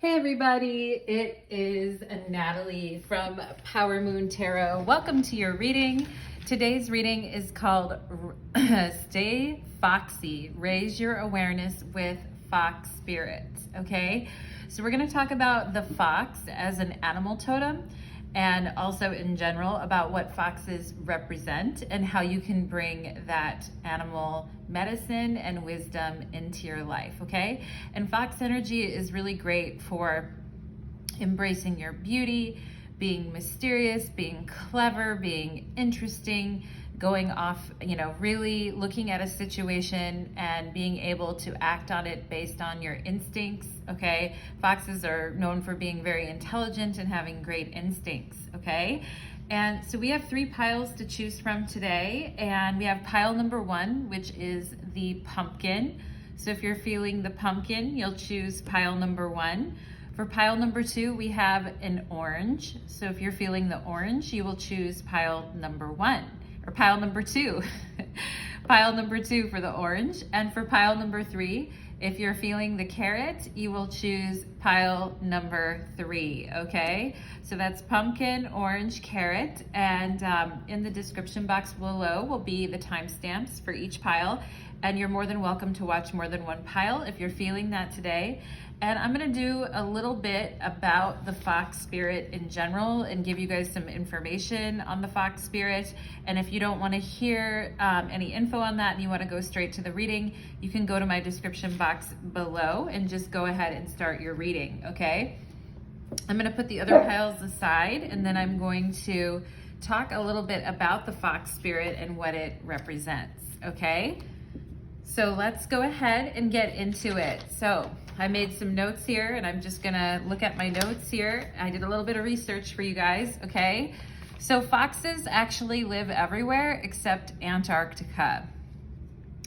Hey everybody, it is Natalie from Power Moon Tarot. Welcome to your reading. Today's reading is called Stay Foxy, Raise Your Awareness with Fox Spirits, okay? So we're gonna talk about the fox as an animal totem and also in general about what foxes represent and how you can bring that animal medicine and wisdom into your life, okay? And fox energy is really great for embracing your beauty, being mysterious, being clever, being interesting, going off, really looking at a situation and being able to act on it based on your instincts, okay? Foxes are known for being very intelligent and having great instincts, okay? And so we have 3 piles to choose from today, and we have pile number 1, which is the pumpkin. So if you're feeling the pumpkin, you'll choose pile number 1. For pile number 2, we have an orange. So if you're feeling the orange, you will choose pile number 1. Or pile number 2, pile number 2 for the orange. And for pile number 3, if you're feeling the carrot, you will choose pile number 3, okay? So that's pumpkin, orange, carrot, and in the description box below will be the timestamps for each pile, and you're more than welcome to watch more than one pile if you're feeling that today. And I'm gonna do a little bit about the fox spirit in general and give you guys some information on the fox spirit. And if you don't wanna hear any info on that and you wanna go straight to the reading, you can go to my description box below and just go ahead and start your reading, okay? I'm gonna put the other piles aside and then I'm going to talk a little bit about the fox spirit and what it represents, okay? So let's go ahead and get into it. So I made some notes here and I'm just gonna look at my notes here. I did a little bit of research for you guys, okay? So foxes actually live everywhere except Antarctica.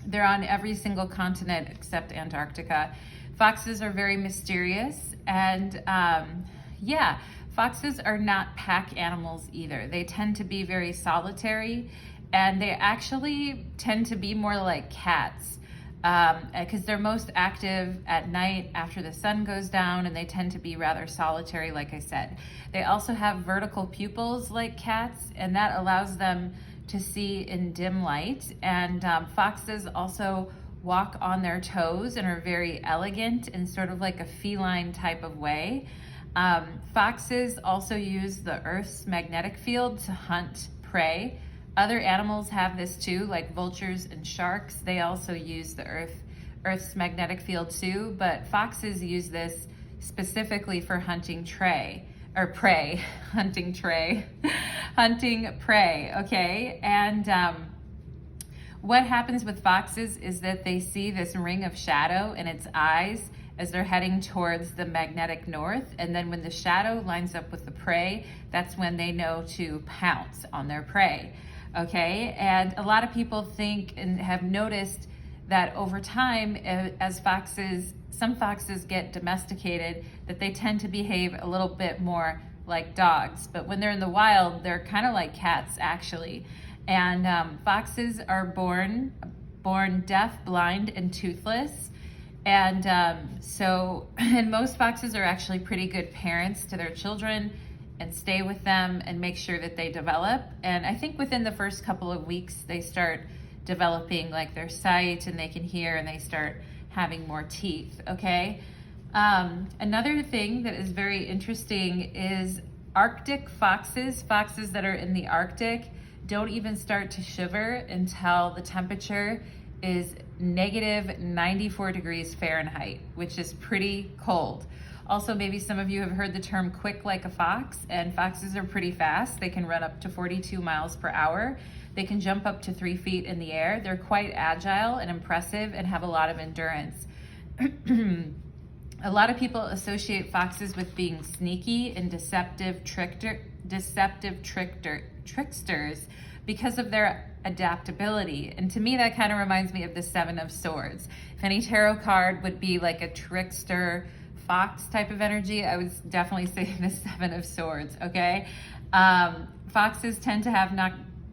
They're on every single continent except Antarctica. Foxes are very mysterious and foxes are not pack animals either. They tend to be very solitary and they actually tend to be more like cats because they're most active at night after the sun goes down, and they tend to be rather solitary, like I said. They also have vertical pupils like cats, and that allows them to see in dim light. And foxes also walk on their toes and are very elegant in sort of like a feline type of way. Foxes also use the Earth's magnetic field to hunt prey. Other animals have this too, like vultures and sharks. They also use the Earth's magnetic field too, but foxes use this specifically for hunting prey, hunting prey, okay? And what happens with foxes is that they see this ring of shadow in its eyes as they're heading towards the magnetic north, and then when the shadow lines up with the prey, that's when they know to pounce on their prey. Okay, and a lot of people think and have noticed that over time, as some foxes get domesticated, that they tend to behave a little bit more like dogs. But when they're in the wild, they're kind of like cats, actually. And foxes are born deaf, blind, and toothless. And and most foxes are actually pretty good parents to their children and stay with them and make sure that they develop. And I think within the first couple of weeks, they start developing like their sight and they can hear and they start having more teeth, okay? Another thing that is very interesting is Arctic foxes that are in the Arctic, don't even start to shiver until the temperature is negative 94 degrees Fahrenheit, which is pretty cold. Also, maybe some of you have heard the term quick like a fox, and foxes are pretty fast. They can run up to 42 miles per hour. They can jump up to 3 feet in the air. They're quite agile and impressive and have a lot of endurance. A lot of people associate foxes with being sneaky and deceptive tricksters because of their adaptability. And to me, that kind of reminds me of the 7 of Swords. If any tarot card would be like a trickster, fox type of energy, I would definitely say the 7 of Swords, okay? Foxes tend to have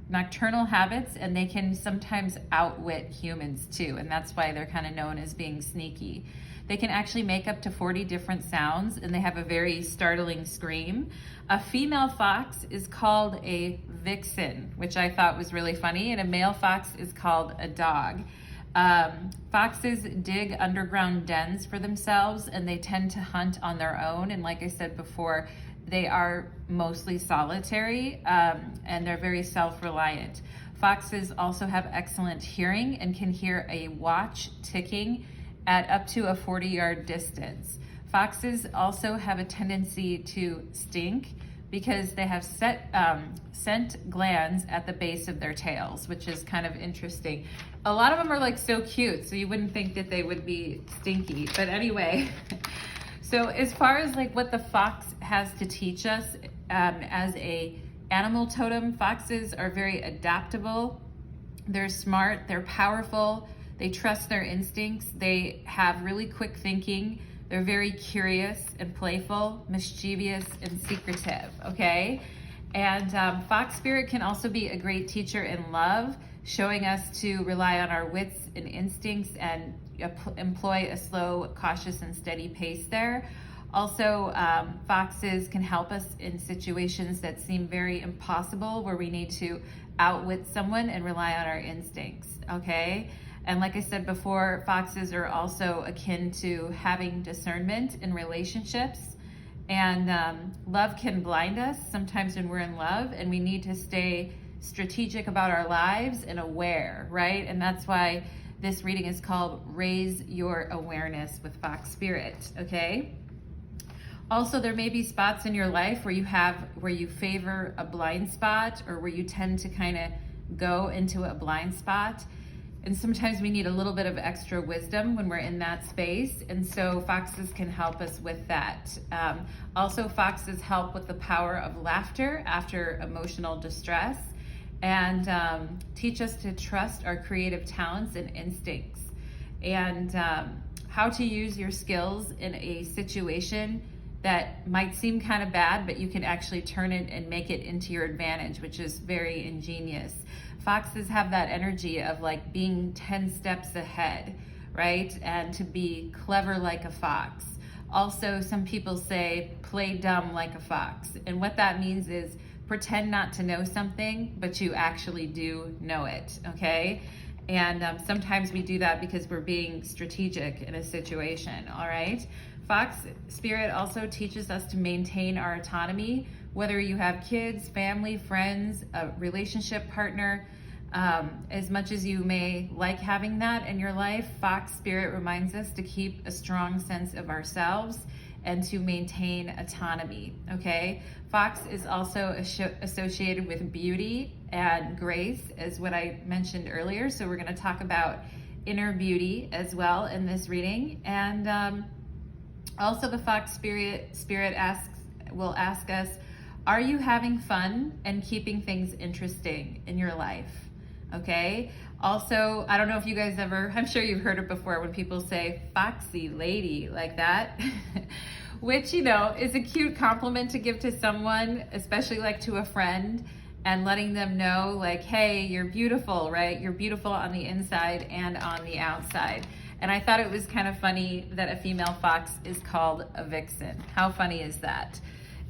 nocturnal habits and they can sometimes outwit humans too, and that's why they're kind of known as being sneaky. They can actually make up to 40 different sounds, and they have a very startling scream. A female fox is called a vixen, which I thought was really funny, and a male fox is called a dog. Foxes dig underground dens for themselves, and they tend to hunt on their own. And like I said before, they are mostly solitary, and they're very self-reliant. Foxes also have excellent hearing and can hear a watch ticking at up to a 40-yard distance. Foxes also have a tendency to stink because they have scent glands at the base of their tails, which is kind of interesting. A lot of them are like so cute, so you wouldn't think that they would be stinky. But anyway, so as far as like what the fox has to teach us as a animal totem, foxes are very adaptable. They're smart, they're powerful, they trust their instincts, they have really quick thinking, they're very curious and playful, mischievous and secretive, okay? And fox spirit can also be a great teacher in love, showing us to rely on our wits and instincts and employ a slow, cautious, and steady pace there. Also, foxes can help us in situations that seem very impossible, where we need to outwit someone and rely on our instincts, okay? And like I said before, foxes are also akin to having discernment in relationships. And love can blind us sometimes when we're in love, and we need to stay strategic about our lives and aware, right? And that's why this reading is called Raise Your Awareness with Fox Spirit, okay? Also, there may be spots in your life where you favor a blind spot, or where you tend to kind of go into a blind spot. And sometimes we need a little bit of extra wisdom when we're in that space. And so foxes can help us with that. Also, foxes help with the power of laughter after emotional distress, and teach us to trust our creative talents and instincts, and how to use your skills in a situation that might seem kind of bad, but you can actually turn it and make it into your advantage, which is very ingenious. Foxes have that energy of like being 10 steps ahead, right? And to be clever like a fox. Also, some people say play dumb like a fox. And what that means is pretend not to know something, but you actually do know it, okay? And sometimes we do that because we're being strategic in a situation, all right? Fox spirit also teaches us to maintain our autonomy, whether you have kids, family, friends, a relationship partner. As much as you may like having that in your life, Fox spirit reminds us to keep a strong sense of ourselves and to maintain autonomy, okay? Fox is also associated with beauty and grace, as what I mentioned earlier. So we're gonna talk about inner beauty as well in this reading. And also the Fox spirit will ask us, are you having fun and keeping things interesting in your life? Okay. Also, I don't know if you guys I'm sure you've heard it before when people say foxy lady like that, which, you know, is a cute compliment to give to someone, especially like to a friend, and letting them know like, hey, you're beautiful, right? You're beautiful on the inside and on the outside. And I thought it was kind of funny that a female fox is called a vixen. How funny is that?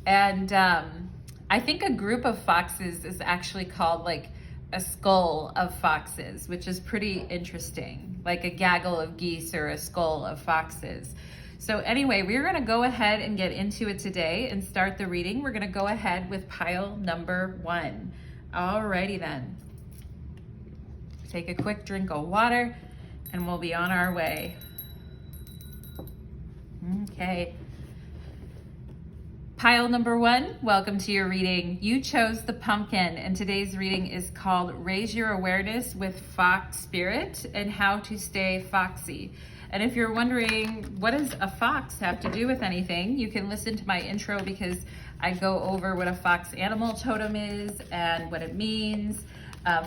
And I think a group of foxes is actually called like a skull of foxes, which is pretty interesting, like a gaggle of geese or a skull of foxes. So anyway, we're gonna go ahead and get into it today and start the reading. We're gonna go ahead with pile number 1. Alrighty then. Take a quick drink of water and we'll be on our way. Okay. Pile number 1, welcome to your reading. You chose the pumpkin, and today's reading is called Raise Your Awareness with Fox Spirit and How to Stay Foxy. And if you're wondering, what does a fox have to do with anything, you can listen to my intro because I go over what a fox animal totem is and what it means.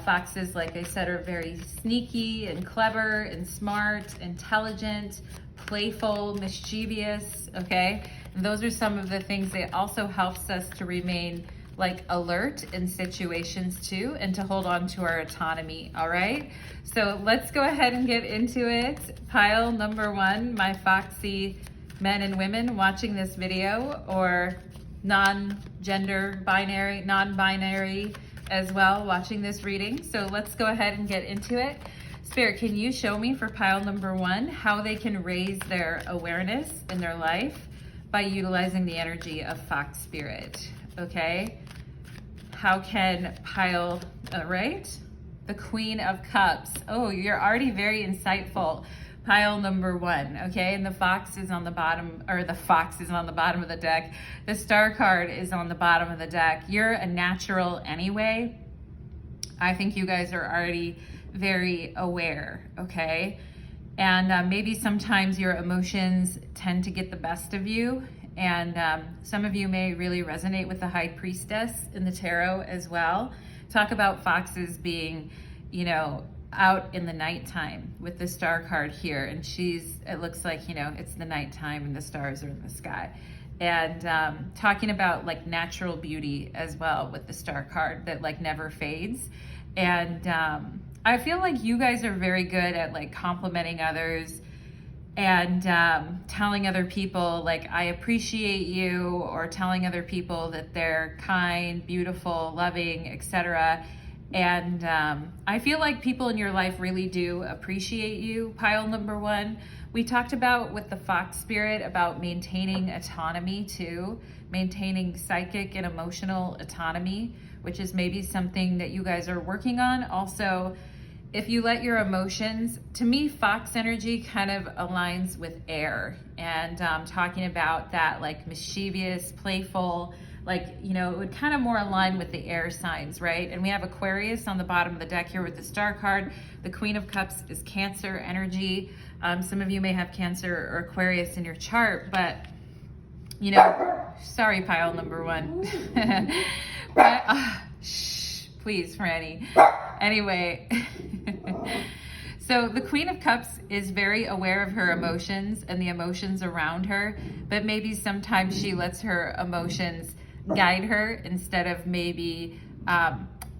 Foxes, like I said, are very sneaky and clever and smart, intelligent, playful, mischievous, okay? And those are some of the things that also helps us to remain like alert in situations too, and to hold on to our autonomy. All right, so let's go ahead and get into it. Pile number one, my Foxy men and women watching this video, or non-gender binary, non-binary as well, watching this reading. So let's go ahead and get into it. Spirit, can you show me for pile number one how they can raise their awareness in their life by utilizing the energy of Fox Spirit? Okay, how can pile, right? The Queen of Cups. Oh, you're already very insightful. Pile number one, okay? And the fox is on the bottom, or the fox is on the bottom of the deck. The star card is on the bottom of the deck. You're a natural anyway. I think you guys are already very aware, okay? And maybe sometimes your emotions tend to get the best of you. And some of you may really resonate with the High Priestess in the tarot as well. Talk about foxes being, you know, out in the nighttime with the star card here, and it looks like, you know, it's the nighttime and the stars are in the sky, and talking about like natural beauty as well with the star card that like never fades. And I feel like you guys are very good at like complimenting others and telling other people like I appreciate you, or telling other people that they're kind, beautiful, loving, etc. And I feel like people in your life really do appreciate you, pile number one. We talked about with the Fox Spirit about maintaining autonomy too, maintaining psychic and emotional autonomy, which is maybe something that you guys are working on. Also, if you let your emotions, to me, Fox energy kind of aligns with air, and talking about that like mischievous, playful, like, you know, it would kind of more align with the air signs, right? And we have Aquarius on the bottom of the deck here with the star card. The Queen of Cups is Cancer energy. Some of you may have Cancer or Aquarius in your chart, but, you know, sorry, pile number one. But, shh, please, Franny. Anyway, so the Queen of Cups is very aware of her emotions and the emotions around her, but maybe sometimes she lets her emotions guide her instead of maybe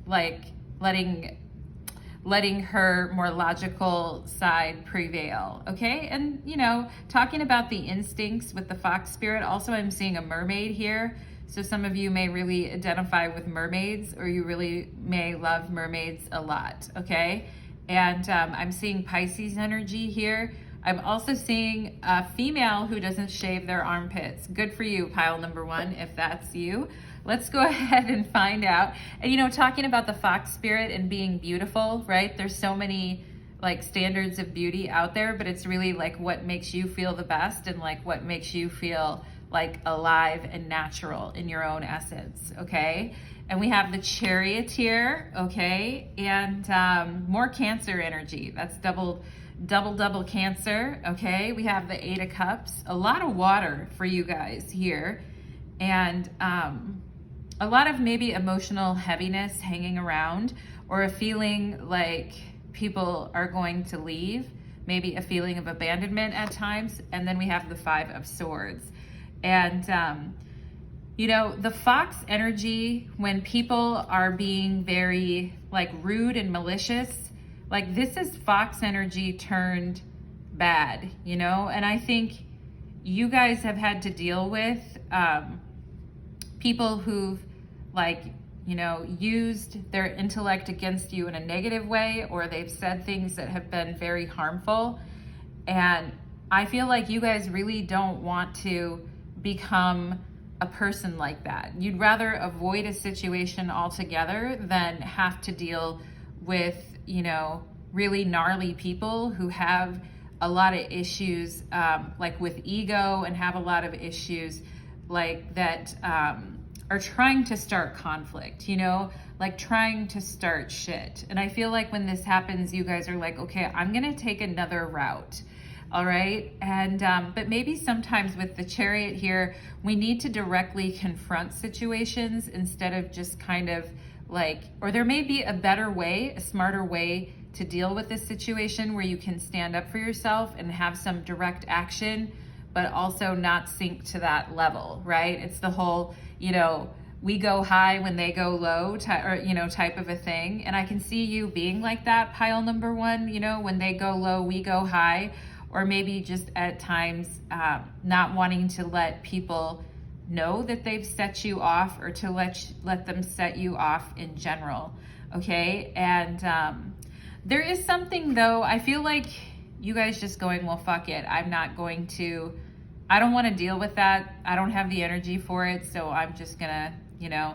like letting her more logical side prevail, okay? And, you know, talking about the instincts with the Fox Spirit, also I'm seeing a mermaid here. So some of you may really identify with mermaids, or you really may love mermaids a lot, okay? And I'm seeing Pisces energy here. I'm also seeing a female who doesn't shave their armpits. Good for you, pile number one, if that's you. Let's go ahead and find out. And, you know, talking about the Fox Spirit and being beautiful, right? There's so many like standards of beauty out there, but it's really like what makes you feel the best, and like what makes you feel like alive and natural in your own essence, okay? And we have the Chariot here, okay? And more Cancer energy. That's double Cancer, okay? We have the Eight of Cups, a lot of water for you guys here, and a lot of maybe emotional heaviness hanging around, or a feeling like people are going to leave, maybe a feeling of abandonment at times. And then we have the Five of Swords. And you know, the Fox energy, when people are being very like rude and malicious, like this is Fox energy turned bad, you know? And I think you guys have had to deal with people who've like, you know, used their intellect against you in a negative way, or they've said things that have been very harmful. And I feel like you guys really don't want to become a person like that. You'd rather avoid a situation altogether than have to deal with, you know, really gnarly people who have a lot of issues like with ego, and have a lot of issues like that are trying to start conflict, you know, like trying to start shit. And I feel like when this happens, you guys are like, okay, I'm gonna take another route. All right. And, but maybe sometimes with the Chariot here, we need to directly confront situations instead of just kind of like, or there may be a better way, a smarter way to deal with this situation where you can stand up for yourself and have some direct action, but also not sink to that level, right? It's the whole, you know, we go high when they go low, or, you know, type of a thing. And I can see you being like that, pile number one, you know, when they go low, we go high, or maybe just at times not wanting to let people know that they've set you off, or to let them set you off in general, okay? And there is something though, I feel like you guys just going, well, fuck it, I don't want to deal with that. I don't have the energy for it, so I'm just gonna, you know.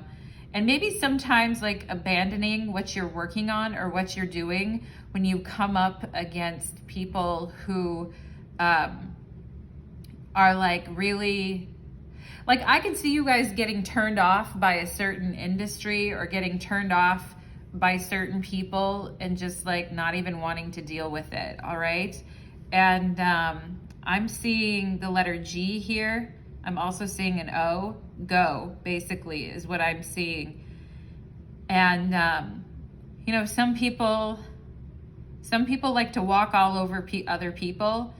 And maybe sometimes like abandoning what you're working on or what you're doing when you come up against people who are like really, like I can see you guys getting turned off by a certain industry or getting turned off by certain people and just like not even wanting to deal with it, all right? And I'm seeing the letter G here. I'm also seeing an O. Go, basically, is what I'm seeing. And, you know, some people like to walk all over other people.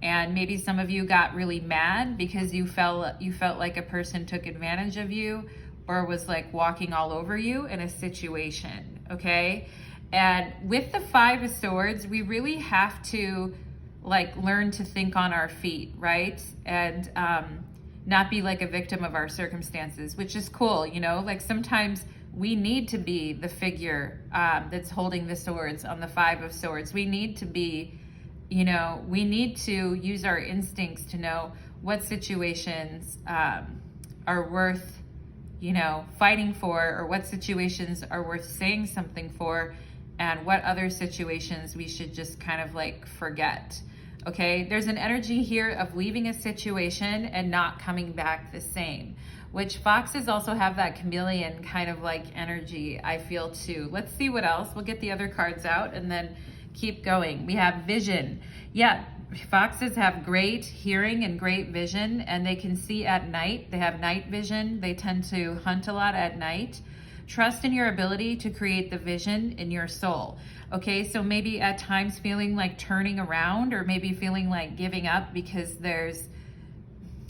And maybe some of you got really mad because you felt like a person took advantage of you or was like walking all over you in a situation, okay? And with the Five of Swords, we really have to like learn to think on our feet, right? And not be like a victim of our circumstances, which is cool, you know? Like sometimes we need to be the figure that's holding the swords on the Five of Swords. We need to be, you know, we need to use our instincts to know what situations are worth, you know, fighting for, or what situations are worth saying something for, and what other situations we should just kind of like forget. Okay, there's an energy here of leaving a situation and not coming back the same, which foxes also have that chameleon kind of like energy, I feel too. Let's see what else. We'll get the other cards out and then keep going. We have vision. Yeah, foxes have great hearing and great vision, and they can see at night. They have night vision. They tend to hunt a lot at night. Trust in your ability to create the vision in your soul. Okay, so maybe at times feeling like turning around, or maybe feeling like giving up because there's,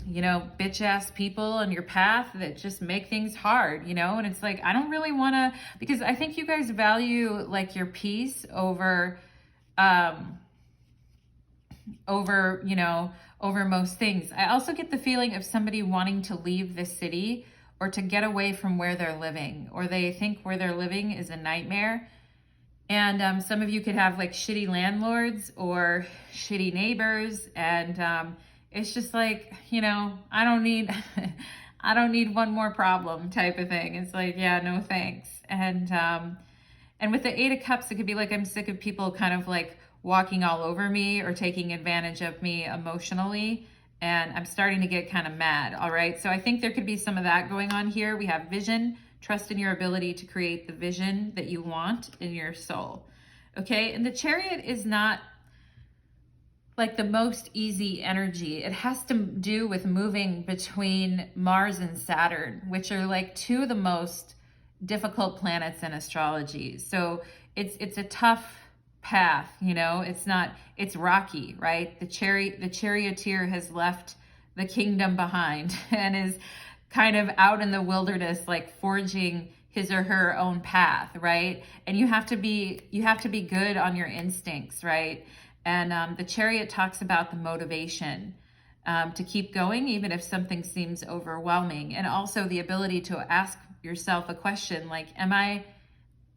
you know, bitch ass people on your path that just make things hard, you know? And it's like, I don't really want to, because I think you guys value like your peace over, you know, over most things. I also get the feeling of somebody wanting to leave the city or to get away from where they're living, or they think where they're living is a nightmare. And some of you could have like shitty landlords or shitty neighbors. And it's just like, you know, I don't need one more problem type of thing. It's like, yeah, no thanks. And with the Eight of Cups, it could be like, I'm sick of people kind of like walking all over me or taking advantage of me emotionally. And I'm starting to get kind of mad. All right. So I think there could be some of that going on here. We have vision. Trust in your ability to create the vision that you want in your soul. Okay. And the Chariot is not like the most easy energy. It has to do with moving between Mars and Saturn, which are like two of the most difficult planets in astrology. So it's a tough path, you know. It's rocky, right? The charioteer has left the kingdom behind and is kind of out in the wilderness, like forging his or her own path, right? And you have to be good on your instincts, right? And the Chariot talks about the motivation to keep going, even if something seems overwhelming, and also the ability to ask yourself a question like, am I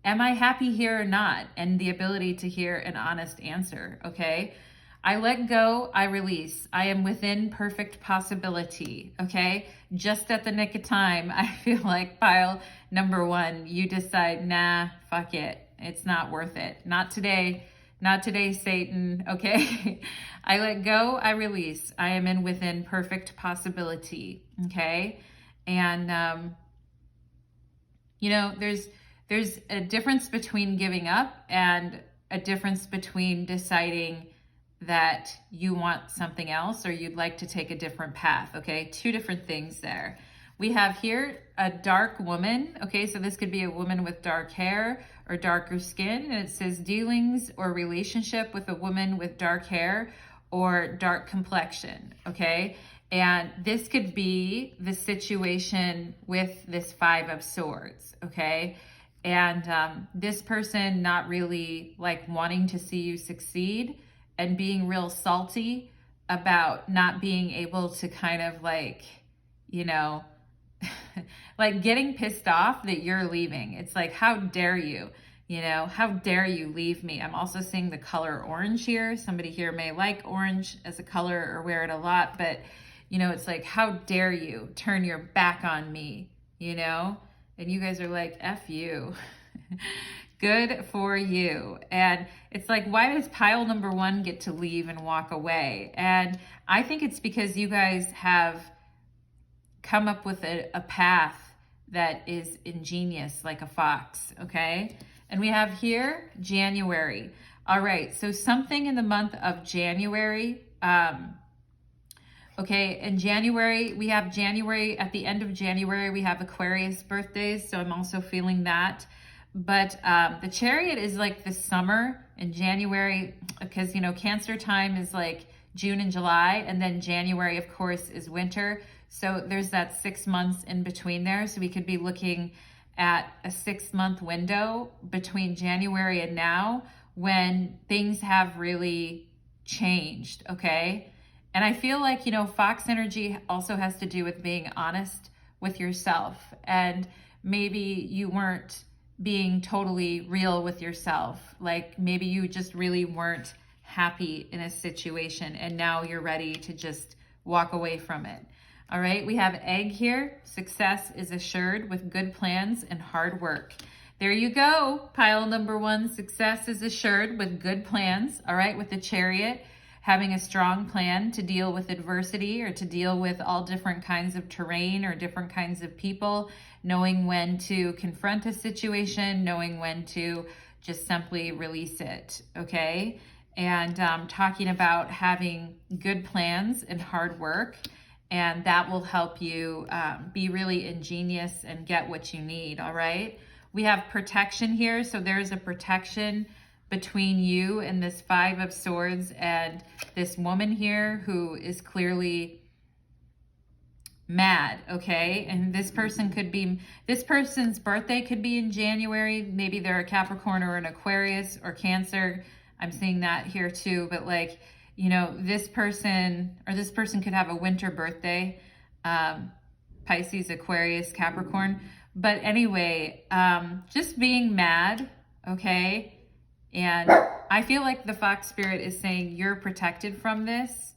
happy here or not? And the ability to hear an honest answer, okay? I let go, I release. I am within perfect possibility, okay? Just at the nick of time, I feel like pile number one, you decide, nah, fuck it. It's not worth it. Not today, Satan, okay? I let go, I release. I am within perfect possibility, okay? And, you know, there's a difference between giving up and a difference between deciding that you want something else or you'd like to take a different path, okay? Two different things there. We have here a dark woman, okay? So this could be a woman with dark hair or darker skin, and it says dealings or relationship with a woman with dark hair or dark complexion, okay? And this could be the situation with this Five of Swords, okay? And this person not really like wanting to see you succeed and being real salty about not being able to kind of like, you know, like getting pissed off that you're leaving. It's like, how dare you? You know, how dare you leave me? I'm also seeing the color orange here. Somebody here may like orange as a color or wear it a lot, but you know, it's like, how dare you turn your back on me, you know? And you guys are like, F you. Good for you. And it's like, why does pile number one get to leave and walk away? And I think it's because you guys have come up with a path that is ingenious, like a fox, okay? And we have here January. All right, so something in the month of January. Okay, in January, we have January, at the end of January, we have Aquarius birthdays, so I'm also feeling that. But the Chariot is like the summer in January, because, you know, Cancer time is like June and July, and then January, of course, is winter. So there's that 6 months in between there. So we could be looking at a 6-month window between January and now when things have really changed, okay? And I feel like, you know, Fox energy also has to do with being honest with yourself. And maybe you weren't being totally real with yourself. Like maybe you just really weren't happy in a situation and now you're ready to just walk away from it. All right, we have Egg here. Success is assured with good plans and hard work. There you go. Pile number one, success is assured with good plans. All right, with the Chariot, having a strong plan to deal with adversity or to deal with all different kinds of terrain or different kinds of people, knowing when to confront a situation, knowing when to just simply release it, okay? And talking about having good plans and hard work, and that will help you be really ingenious and get what you need, all right? We have protection here, so there's a protection between you and this Five of Swords and this woman here who is clearly mad, okay? And this person could be, this person's birthday could be in January. Maybe they're a Capricorn or an Aquarius or Cancer. I'm seeing that here too, but like, you know, this person could have a winter birthday, Pisces, Aquarius, Capricorn. But anyway, just being mad, okay? And I feel like the Fox Spirit is saying you're protected from this.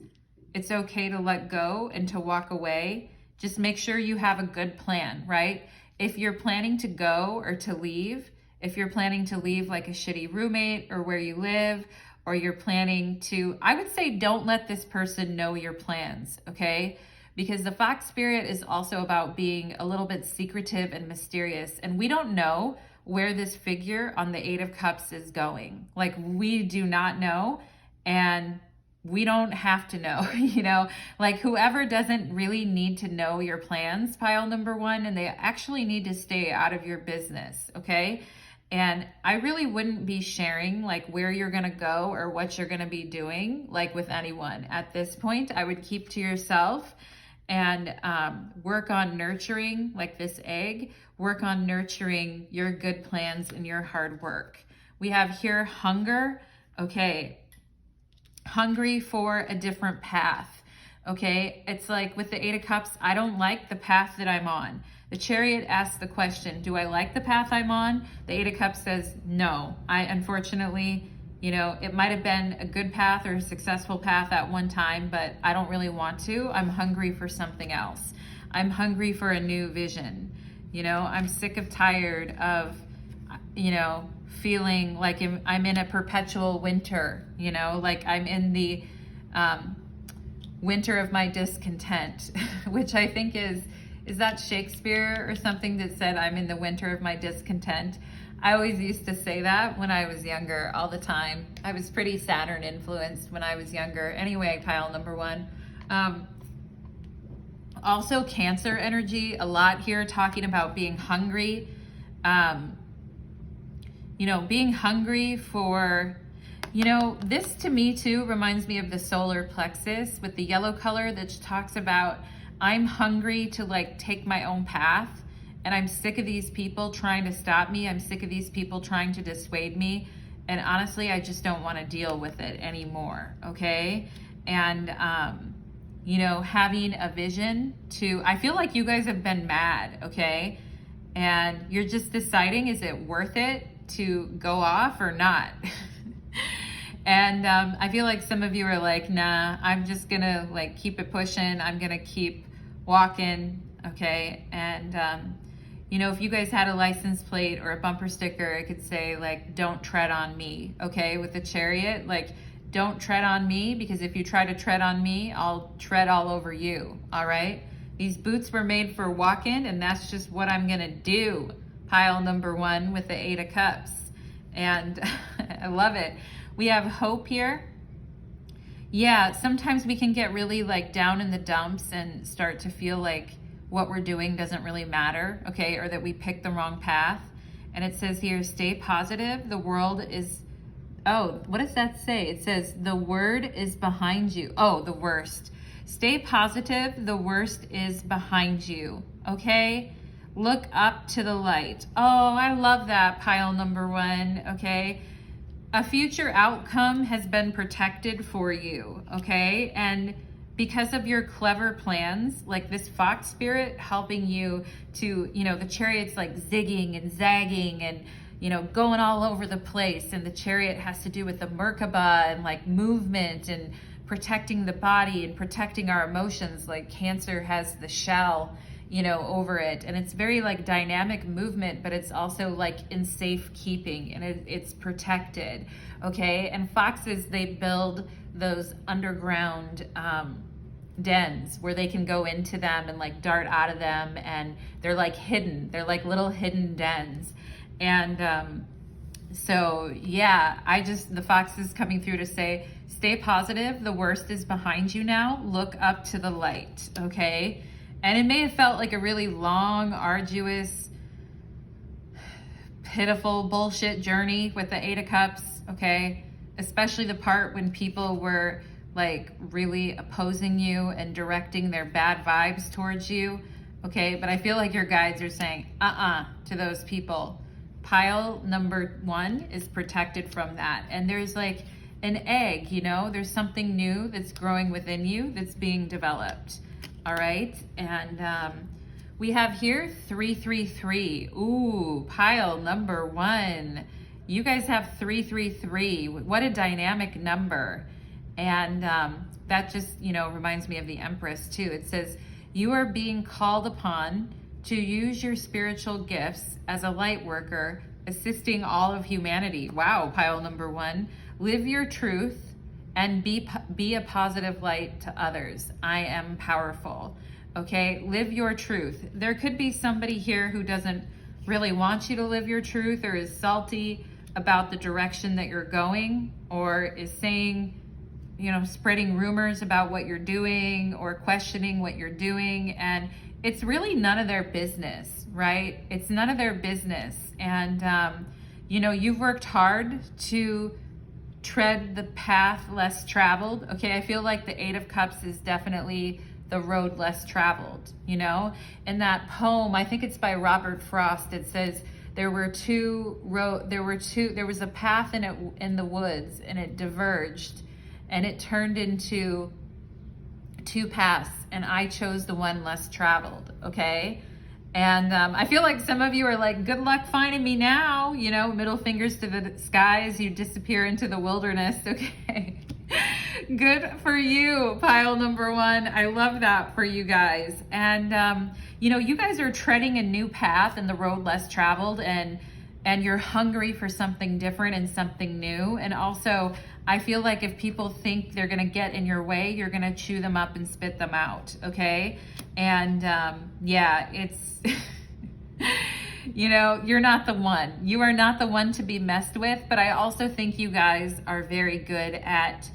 It's okay to let go and to walk away. Just make sure you have a good plan, right? If you're planning to go or to leave, if you're planning to leave like a shitty roommate or where you live, or you're planning to, I would say don't let this person know your plans, okay? Because the Fox Spirit is also about being a little bit secretive and mysterious. And we don't know where this figure on the Eight of Cups is going. Like we do not know, and we don't have to know, you know? Like whoever doesn't really need to know your plans, pile number one, and they actually need to stay out of your business, okay? And I really wouldn't be sharing like where you're gonna go or what you're gonna be doing like with anyone at this point. I would keep to yourself and work on nurturing, like this egg, work on nurturing your good plans and your hard work. We have here hunger, okay, hungry for a different path, okay? It's like with the Eight of Cups, I don't like the path that I'm on. The Chariot asks the question, do I like the path I'm on? The Eight of Cups says, no. I unfortunately, you know, it might have been a good path or a successful path at one time, but I don't really want to. I'm hungry for something else. I'm hungry for a new vision. You know, I'm sick of tired of, you know, feeling like I'm in a perpetual winter, you know, like I'm in the winter of my discontent, which I think is that Shakespeare or something that said, I'm in the winter of my discontent? I always used to say that when I was younger all the time. I was pretty Saturn influenced when I was younger. Anyway, pile number one. Also Cancer energy, a lot here talking about being hungry. You know, being hungry for, You know, this to me too reminds me of the solar plexus with the yellow color that talks about, I'm hungry to like take my own path, and I'm sick of these people trying to stop me. I'm sick of these people trying to dissuade me. And honestly, I just don't want to deal with it anymore. Okay. And, you know, having a vision to, I feel like you guys have been mad. Okay. And you're just deciding, is it worth it to go off or not? And I feel like some of you are like, nah, I'm just gonna like keep it pushing. I'm gonna keep walking, okay? And you know, if you guys had a license plate or a bumper sticker, it could say like, don't tread on me, okay? With the Chariot, like, don't tread on me, because if you try to tread on me, I'll tread all over you, all right? These boots were made for walking, and that's just what I'm gonna do. Pile number 1 with the 8 of Cups. And I love it. We have hope here. Yeah, sometimes we can get really like down in the dumps and start to feel like what we're doing doesn't really matter, okay? Or that we picked the wrong path. And it says here, stay positive. The world is, oh, what does that say? It says the word is behind you. Oh, the worst. Stay positive. The worst is behind you, okay? Look up to the light. Oh, I love that, pile number 1, okay? A future outcome has been protected for you, okay? And because of your clever plans, like this fox spirit helping you to, you know, the Chariot's like zigging and zagging and, you know, going all over the place. And the Chariot has to do with the Merkaba and like movement and protecting the body and protecting our emotions. Like Cancer has the shell, you know, over it. And it's very like dynamic movement, but it's also like in safekeeping, and it's protected, okay? And foxes, they build those underground dens where they can go into them and like dart out of them, and they're like hidden. They're like little hidden dens. And so yeah, the fox is coming through to say, stay positive. The worst is behind you now. Look up to the light, okay? And it may have felt like a really long, arduous, pitiful bullshit journey with the 8 of Cups, okay? Especially the part when people were like really opposing you and directing their bad vibes towards you, okay? But I feel like your guides are saying, to those people. Pile number 1 is protected from that. And there's like an egg, you know? There's something new that's growing within you that's being developed. All right, and we have here 333. Ooh, pile number 1. You guys have 333. What a dynamic number. And that just, you know, reminds me of the Empress too. It says, you are being called upon to use your spiritual gifts as a light worker, assisting all of humanity. Wow, pile number 1. Live your truth and be a positive light to others. I am powerful, okay? Live your truth. There could be somebody here who doesn't really want you to live your truth, or is salty about the direction that you're going, or is saying, you know, spreading rumors about what you're doing or questioning what you're doing. And it's really none of their business, right? It's none of their business. And, you know, you've worked hard to tread the path less traveled, okay? I feel like the 8 of Cups is definitely the road less traveled, you know? In that poem, I think it's by Robert Frost, it says, there was a path in the woods, and it diverged, and it turned into 2 paths, and I chose the one less traveled, okay? And I feel like some of you are like, good luck finding me now, you know, middle fingers to the sky as you disappear into the wilderness, okay? Good for you, pile number 1. I love that for you guys. And, you know, you guys are treading a new path in the road less traveled, and you're hungry for something different and something new. And also, I feel like if people think they're gonna get in your way, you're gonna chew them up and spit them out, okay? And yeah, it's, you know, you're not the one. You are not the one to be messed with, but I also think you guys are very good at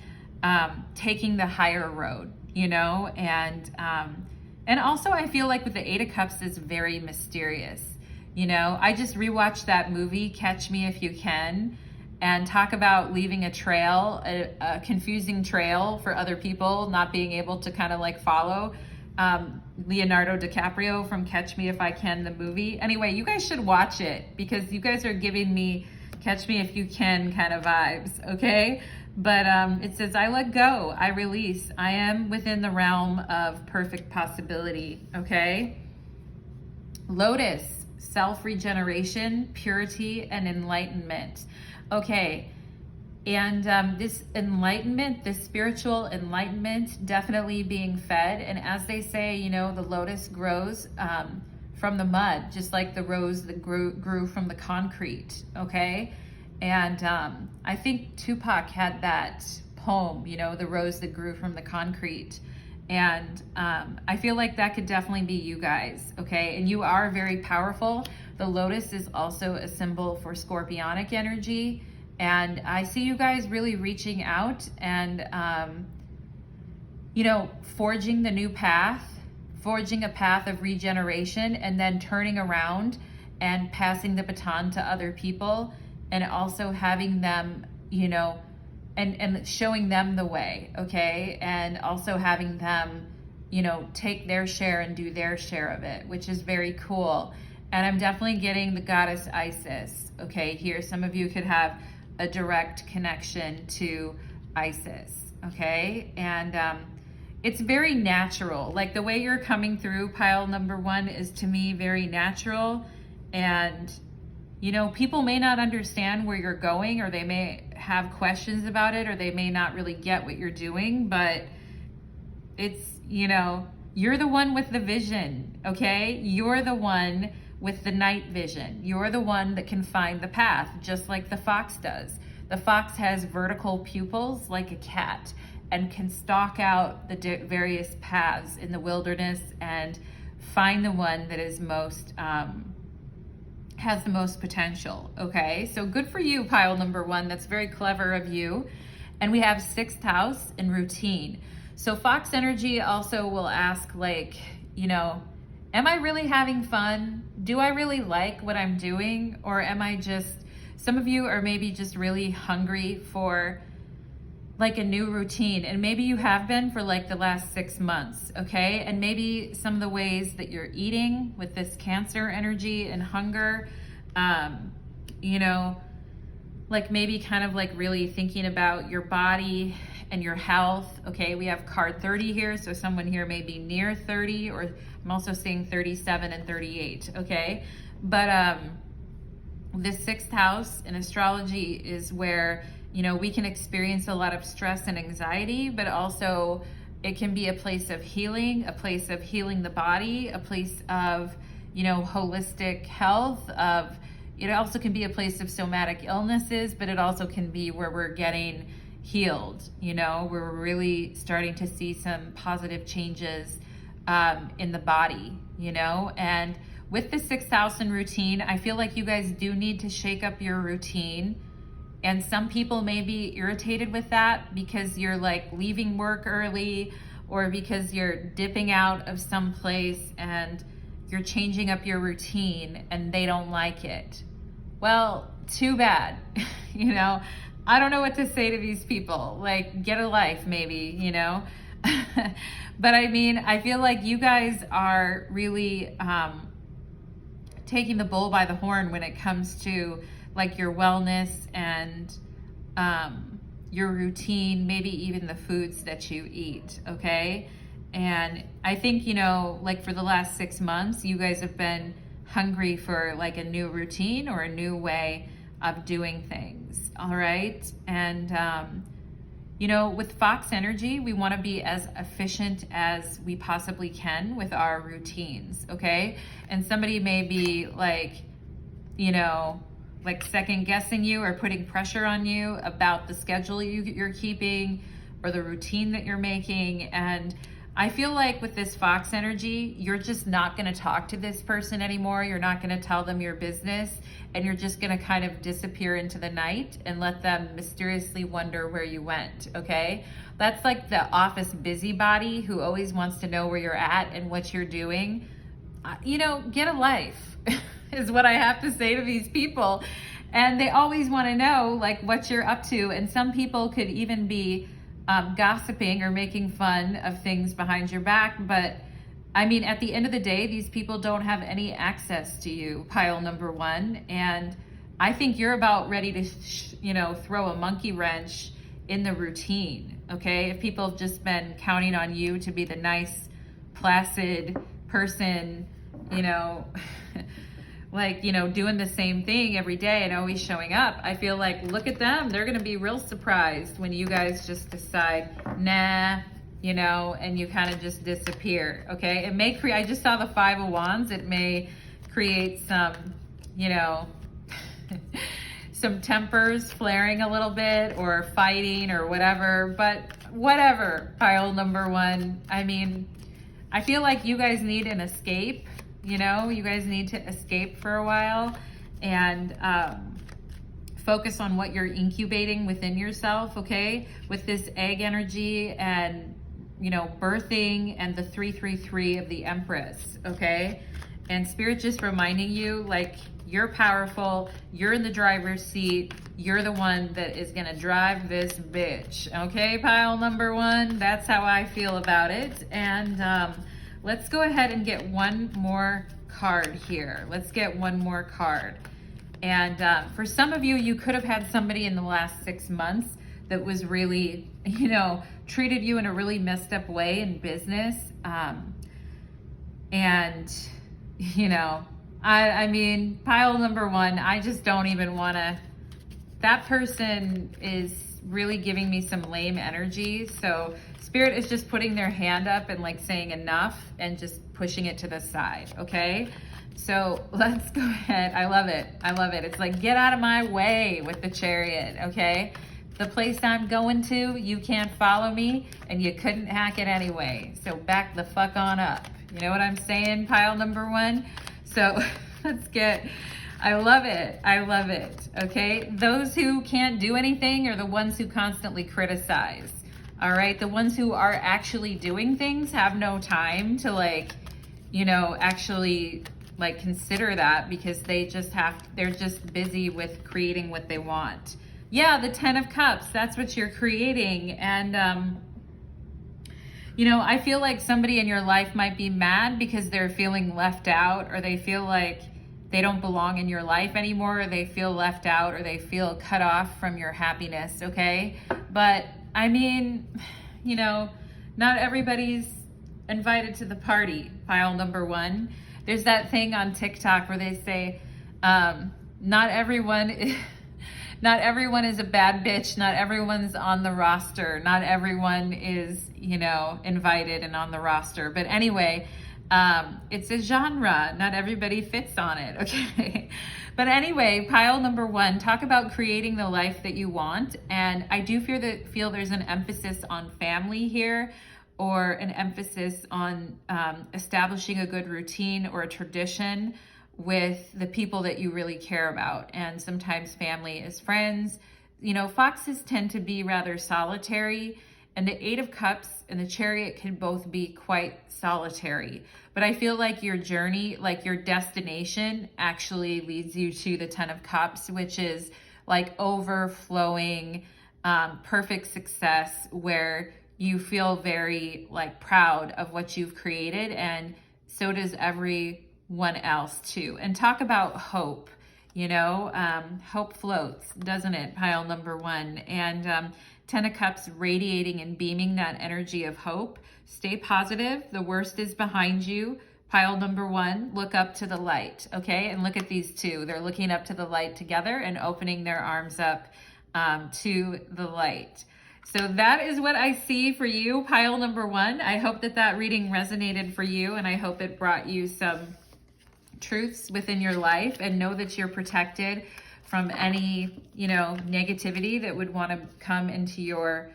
taking the higher road, you know? And also I feel like with the 8 of Cups is very mysterious. You know, I just rewatched that movie, Catch Me If You Can, and talk about leaving a trail, a confusing trail for other people, not being able to kind of like follow. Leonardo DiCaprio from Catch Me If I Can, the movie. Anyway, you guys should watch it because you guys are giving me Catch Me If You Can kind of vibes, okay? But it says, I let go, I release, I am within the realm of perfect possibility, okay? Lotus, self-regeneration, purity, and enlightenment. Okay, and this enlightenment, this spiritual enlightenment, definitely being fed. And as they say, you know, the lotus grows from the mud, just like the rose that grew from the concrete, okay? And I think Tupac had that poem, you know, the rose that grew from the concrete. And I feel like that could definitely be you guys, okay? And you are very powerful. The lotus is also a symbol for scorpionic energy. And I see you guys really reaching out and, you know, forging the new path, forging a path of regeneration, and then turning around and passing the baton to other people, and also having them, you know, and showing them the way, okay? And also having them, you know, take their share and do their share of it, which is very cool. And I'm definitely getting the goddess Isis, okay? Here, some of you could have a direct connection to Isis, okay? And it's very natural. Like the way you're coming through, pile number one, is to me very natural. And you know, people may not understand where you're going, or they may have questions about it, or they may not really get what you're doing, but it's, you know, you're the one with the vision, okay? You're the one with the night vision. You're the one that can find the path, just like the fox does. The fox has vertical pupils like a cat and can stalk out the various paths in the wilderness and find the one that is most, has the most potential, okay? So good for you, pile number one. That's very clever of you. And we have 6th house in routine. So fox energy also will ask, like, you know, am I really having fun? Do I really like what I'm doing? Or am I just, some of you are maybe just really hungry for like a new routine, and maybe you have been for like the last 6 months, okay? And maybe some of the ways that you're eating with this Cancer energy and hunger, you know, like maybe kind of like really thinking about your body and your health, okay? We have card 30 here, so someone here may be near 30, or I'm also seeing 37 and 38, okay? But this 6th house in astrology is where, you know, we can experience a lot of stress and anxiety, but also it can be a place of healing the body, a place of, you know, holistic health, it also can be a place of somatic illnesses, but it also can be where we're getting healed, you know, where we're really starting to see some positive changes in the body, you know. And with the 6th house in routine, I feel like you guys do need to shake up your routine. And some people may be irritated with that because you're like leaving work early, or because you're dipping out of some place and you're changing up your routine and they don't like it. Well, too bad. You know, I don't know what to say to these people. Like, get a life maybe, you know. But I mean, I feel like you guys are really taking the bull by the horn when it comes to like your wellness and your routine, maybe even the foods that you eat, okay? And I think, you know, like for the last 6 months, you guys have been hungry for like a new routine or a new way of doing things, all right? And, you know, with Fox energy, we want to be as efficient as we possibly can with our routines, okay? And somebody may be like, you know, like second guessing you or putting pressure on you about the schedule you're keeping or the routine that you're making. And I feel like with this Fox energy, you're just not going to talk to this person anymore. You're not going to tell them your business, and you're just going to kind of disappear into the night and let them mysteriously wonder where you went, okay? That's like the office busybody who always wants to know where you're at and what you're doing. You know, get a life is what I have to say to these people. And they always want to know like what you're up to. And some people could even be gossiping or making fun of things behind your back. But I mean, at the end of the day, these people don't have any access to you, pile number one. And I think you're about ready to, throw a monkey wrench in the routine, okay? If people have just been counting on you to be the nice, placid person, doing the same thing every day and always showing up, I feel like, look at them. They're going to be real surprised when you guys just decide, nah, and you kind of just disappear, okay? It may create, I just saw the 5 of Wands. It may create some, some tempers flaring a little bit or fighting or whatever, but whatever, pile number one. I mean, I feel like you guys need an escape, you guys need to escape for a while and focus on what you're incubating within yourself, okay? With this egg energy and, birthing and the 333 of the Empress, okay? And Spirit just reminding you, like, you're powerful, you're in the driver's seat, you're the one that is gonna drive this bitch, okay, pile number one? That's how I feel about it. And let's go ahead and get one more card here. Let's get one more card. And for some of you, you could have had somebody in the last 6 months that was really, treated you in a really messed up way in business. I mean, pile number one, I just don't even want to, that person is really giving me some lame energy. So Spirit is just putting their hand up and like saying enough and just pushing it to the side, okay? So let's go ahead. I love it. I love it. It's like, get out of my way with the Chariot, okay? The place I'm going to, you can't follow me and you couldn't hack it anyway. So back the fuck on up. You know what I'm saying, pile number one? So let's get, I love it. I love it. Okay. Those who can't do anything are the ones who constantly criticize. All right. The ones who are actually doing things have no time to actually consider that because they're just busy with creating what they want. Yeah. The 10 of Cups, that's what you're creating. And, I feel like somebody in your life might be mad because they're feeling left out, or they feel like they don't belong in your life anymore, or they feel left out, or they feel cut off from your happiness, okay? But I mean, not everybody's invited to the party, pile number one. There's that thing on TikTok where they say, not everyone is a bad bitch. Not everyone's on the roster. Not everyone is, invited and on the roster. But anyway, it's a genre. Not everybody fits on it, okay? But anyway, pile number one, talk about creating the life that you want. And I do feel there's an emphasis on family here, or an emphasis on establishing a good routine or a tradition with the people that you really care about. And sometimes family is friends. Foxes tend to be rather solitary, and the 8 of Cups and the Chariot can both be quite solitary. But I feel like your journey, like your destination, actually leads you to the 10 of Cups, which is like overflowing, perfect success, where you feel very proud of what you've created, and so does everyone else too. And talk about hope. Hope floats, doesn't it? Pile number one. And 10 of Cups radiating and beaming that energy of hope. Stay positive. The worst is behind you. Pile number one, look up to the light, okay? And look at these two. They're looking up to the light together and opening their arms up to the light. So that is what I see for you, pile number one. I hope that reading resonated for you, and I hope it brought you some truths within your life, and know that you're protected from any, negativity that would want to come into your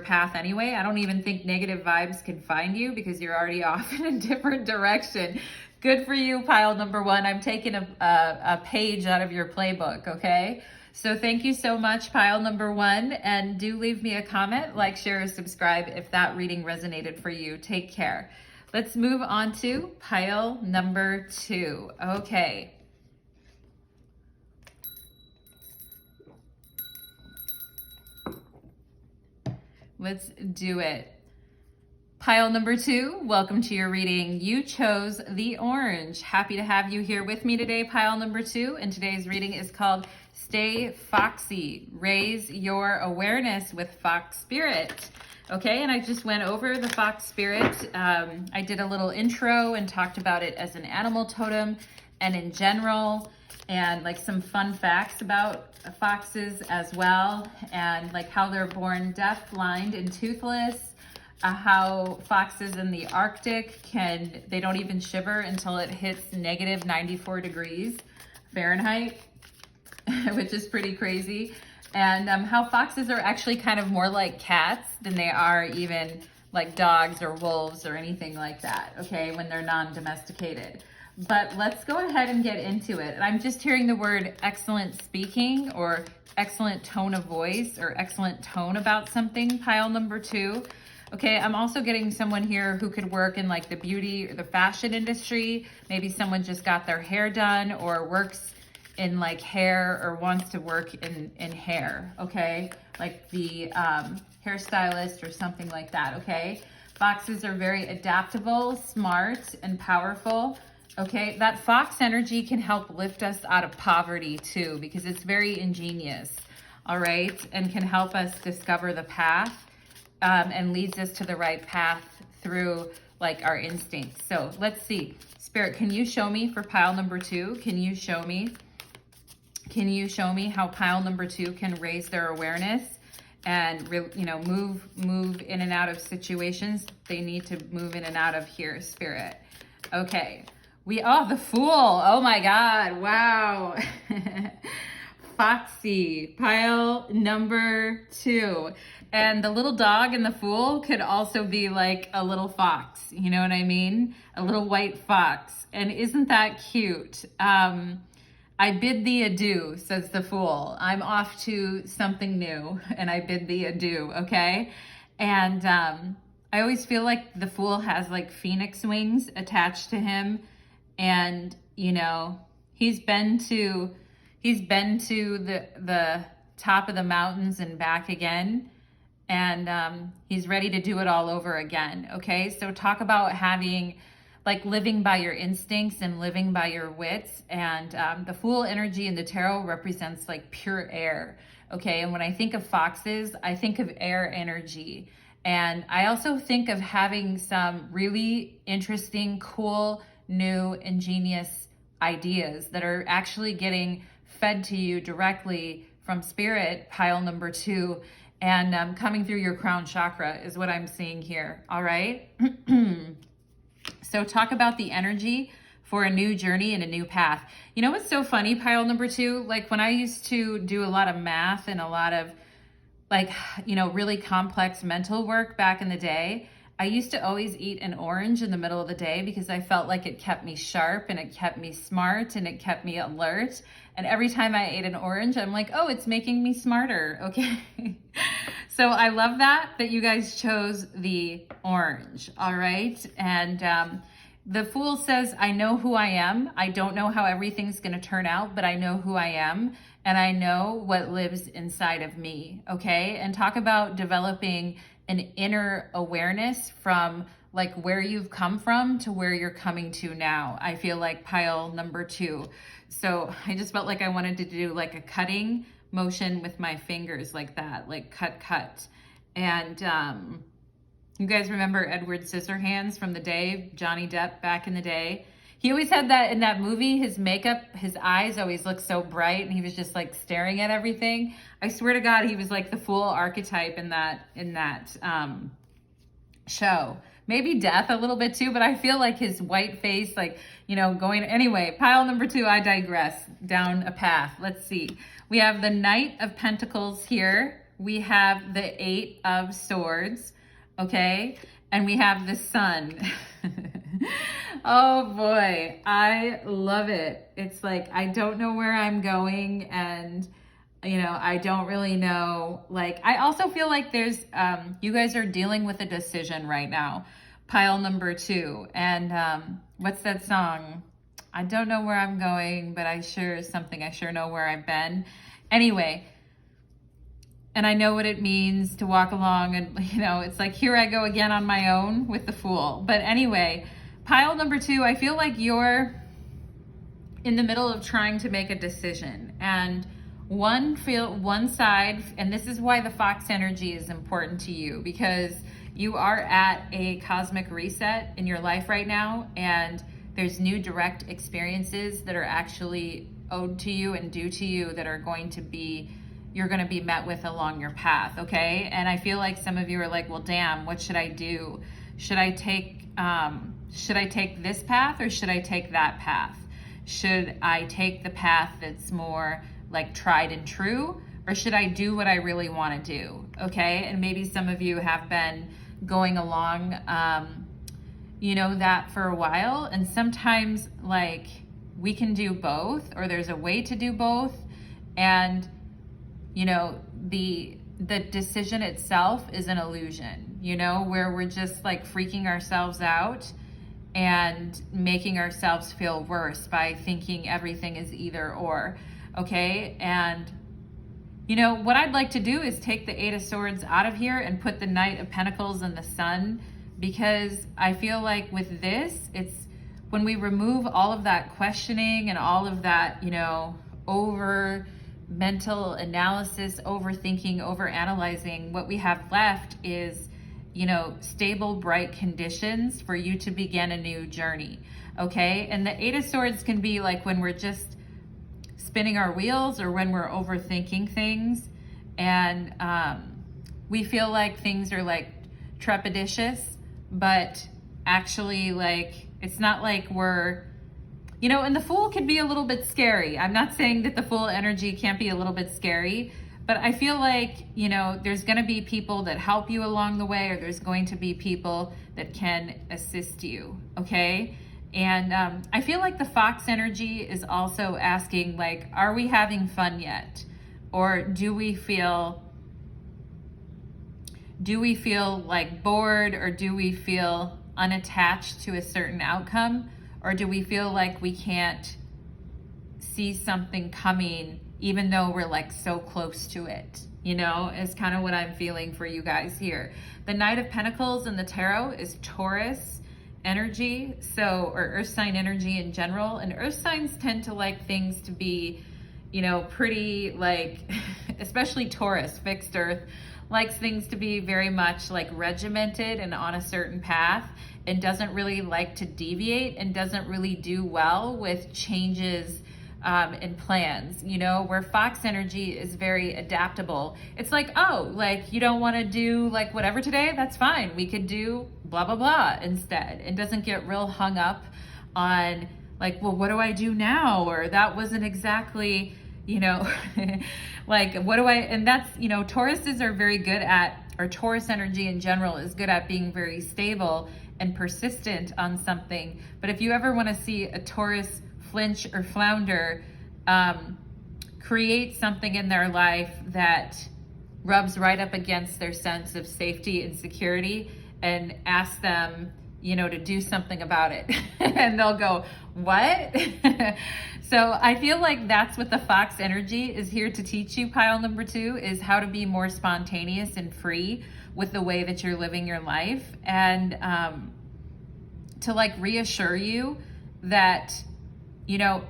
path anyway. I don't even think negative vibes can find you because you're already off in a different direction. Good for you, pile number one. I'm taking a page out of your playbook, okay? So thank you so much, pile number one, and do leave me a comment, like, share, or subscribe if that reading resonated for you. Take care. Let's move on to pile number two. Okay. let's do it. Pile number 2, welcome to your reading. You chose the orange. Happy to have you here with me today, pile number 2. And today's reading is called Stay Foxy, Raise Your Awareness with Fox Spirit. Okay, and I just went over the fox spirit. I did a little intro and talked about it as an animal totem and in general, and like some fun facts about foxes as well, and like how they're born deaf, blind, and toothless. How foxes in the Arctic they don't even shiver until it hits negative 94 degrees Fahrenheit, which is pretty crazy. And how foxes are actually kind of more like cats than they are even like dogs or wolves or anything like that, okay, when they're non-domesticated. But let's go ahead and get into it. And I'm just hearing the word excellent speaking or excellent tone of voice or excellent tone about something, pile number 2. Okay, I'm also getting someone here who could work in like the beauty or the fashion industry. Maybe someone just got their hair done or works in like hair or wants to work in hair, okay? Like the hairstylist or something like that, okay? Foxes are very adaptable, smart, and powerful, okay? That fox energy can help lift us out of poverty too, because it's very ingenious, all right? And can help us discover the path. And leads us to the right path through like our instincts. So let's see. Spirit, can you show me for pile number 2? Can you show me how pile number 2 can raise their awareness and move in and out of situations they need to move in and out of here, Spirit? Okay. The Fool. Oh my God. Wow. Foxy, pile number 2. And the little dog and the Fool could also be like a little fox, you know what I mean? A little white fox. And isn't that cute? I bid thee adieu, says the Fool. I'm off to something new and I bid thee adieu, okay? And I always feel like the Fool has like phoenix wings attached to him. And, you know, he's been to the top of the mountains and back again. And he's ready to do it all over again, okay? So talk about having, like living by your instincts and living by your wits. And the Fool energy in the tarot represents like pure air, okay? And when I think of foxes, I think of air energy. And I also think of having some really interesting, cool, new, ingenious ideas that are actually getting fed to you directly from Spirit, pile number 2. And coming through your crown chakra is what I'm seeing here, all right? So talk about the energy for a new journey and a new path. You know what's so funny, pile number 2? Like when I used to do a lot of math and a lot of like, you know, really complex mental work back in the day, I used to always eat an orange in the middle of the day because I felt like it kept me sharp and it kept me smart and it kept me alert. And every time I ate an orange, I'm like, oh, it's making me smarter, okay? So I love that you guys chose the orange, all right? And the Fool says, I know who I am. I don't know how everything's gonna turn out, but I know who I am. And I know what lives inside of me, okay? And talk about developing an inner awareness from like where you've come from to where you're coming to now. I feel like pile number 2. So I just felt like I wanted to do like a cutting motion with my fingers like that, like cut. And you guys remember Edward Scissorhands from the day, Johnny Depp back in the day? He always had that in that movie, his makeup, his eyes always looked so bright and he was just like staring at everything. I swear to God, he was like the Fool archetype in that show. Maybe Death a little bit too, but I feel like his white face, like, you know, going, anyway, pile number 2, I digress down a path. Let's see. We have the Knight of Pentacles here. We have the 8 of Swords, okay? And we have the Sun. Oh boy, I love it. It's like, I don't know where I'm going and, you know, I don't really know. Like, I also feel like there's, you guys are dealing with a decision right now. Pile number 2. And what's that song? I don't know where I'm going, but I sure know where I've been. Anyway, and I know what it means to walk along, and it's like, here I go again on my own with the Fool. But anyway, pile number 2, I feel like you're in the middle of trying to make a decision, and one side, and this is why the Fox energy is important to you, because you are at a cosmic reset in your life right now, and there's new direct experiences that are actually owed to you and due to you that are you're going to be met with along your path, okay? And I feel like some of you are like, well, damn, what should I do? Should I take this path, or should I take that path? Should I take the path that's more like tried and true, or should I do what I really want to do? Okay. And maybe some of you have been going along, that for a while. And sometimes like we can do both, or there's a way to do both. And, the decision itself is an illusion, where we're just like freaking ourselves out and making ourselves feel worse by thinking everything is either or. Okay. And what I'd like to do is take the 8 of Swords out of here and put the Knight of Pentacles and the Sun, because I feel like with this, it's when we remove all of that questioning and all of that, over mental analysis, overthinking, over analyzing, what we have left is, stable, bright conditions for you to begin a new journey. Okay. And the 8 of Swords can be like when we're just spinning our wheels, or when we're overthinking things, and we feel like things are like trepidatious, but actually like it's not like we're, and the Fool can be a little bit scary. I'm not saying that the Fool energy can't be a little bit scary, but I feel like, there's going to be people that help you along the way, or there's going to be people that can assist you. Okay. And I feel like the Fox energy is also asking, like, are we having fun yet? Or do we feel like bored, or do we feel unattached to a certain outcome? Or do we feel like we can't see something coming even though we're like so close to it? Is kind of what I'm feeling for you guys here. The Knight of Pentacles in the tarot is Taurus energy, or earth sign energy in general. And earth signs tend to like things to be, pretty like, especially Taurus, fixed earth, likes things to be very much like regimented and on a certain path, and doesn't really like to deviate, and doesn't really do well with changes and plans, where Fox energy is very adaptable. It's like, oh, like you don't want to do like whatever today, that's fine. We could do blah, blah, blah instead. And doesn't get real hung up on like, well, what do I do now? Or that wasn't exactly, like, what do I, and that's, Tauruses are very good at, or Taurus energy in general is good at being very stable and persistent on something. But if you ever want to see a Taurus flinch or flounder, create something in their life that rubs right up against their sense of safety and security, and ask them, to do something about it. And they'll go, what? So I feel like that's what the Fox energy is here to teach you, pile number 2, is how to be more spontaneous and free with the way that you're living your life, and to like reassure you that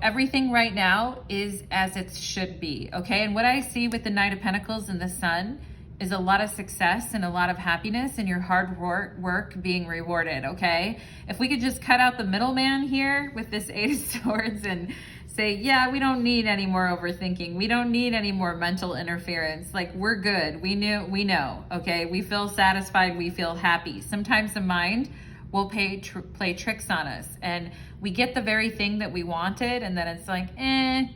everything right now is as it should be. Okay. And what I see with the Knight of Pentacles and the Sun is a lot of success and a lot of happiness, and your hard work being rewarded. Okay. If we could just cut out the middleman here with this 8 of Swords and say, yeah, we don't need any more overthinking. We don't need any more mental interference. Like, we're good. We know. Okay. We feel satisfied. We feel happy. Sometimes the mind will play tricks on us, and we get the very thing that we wanted, and then it's like, I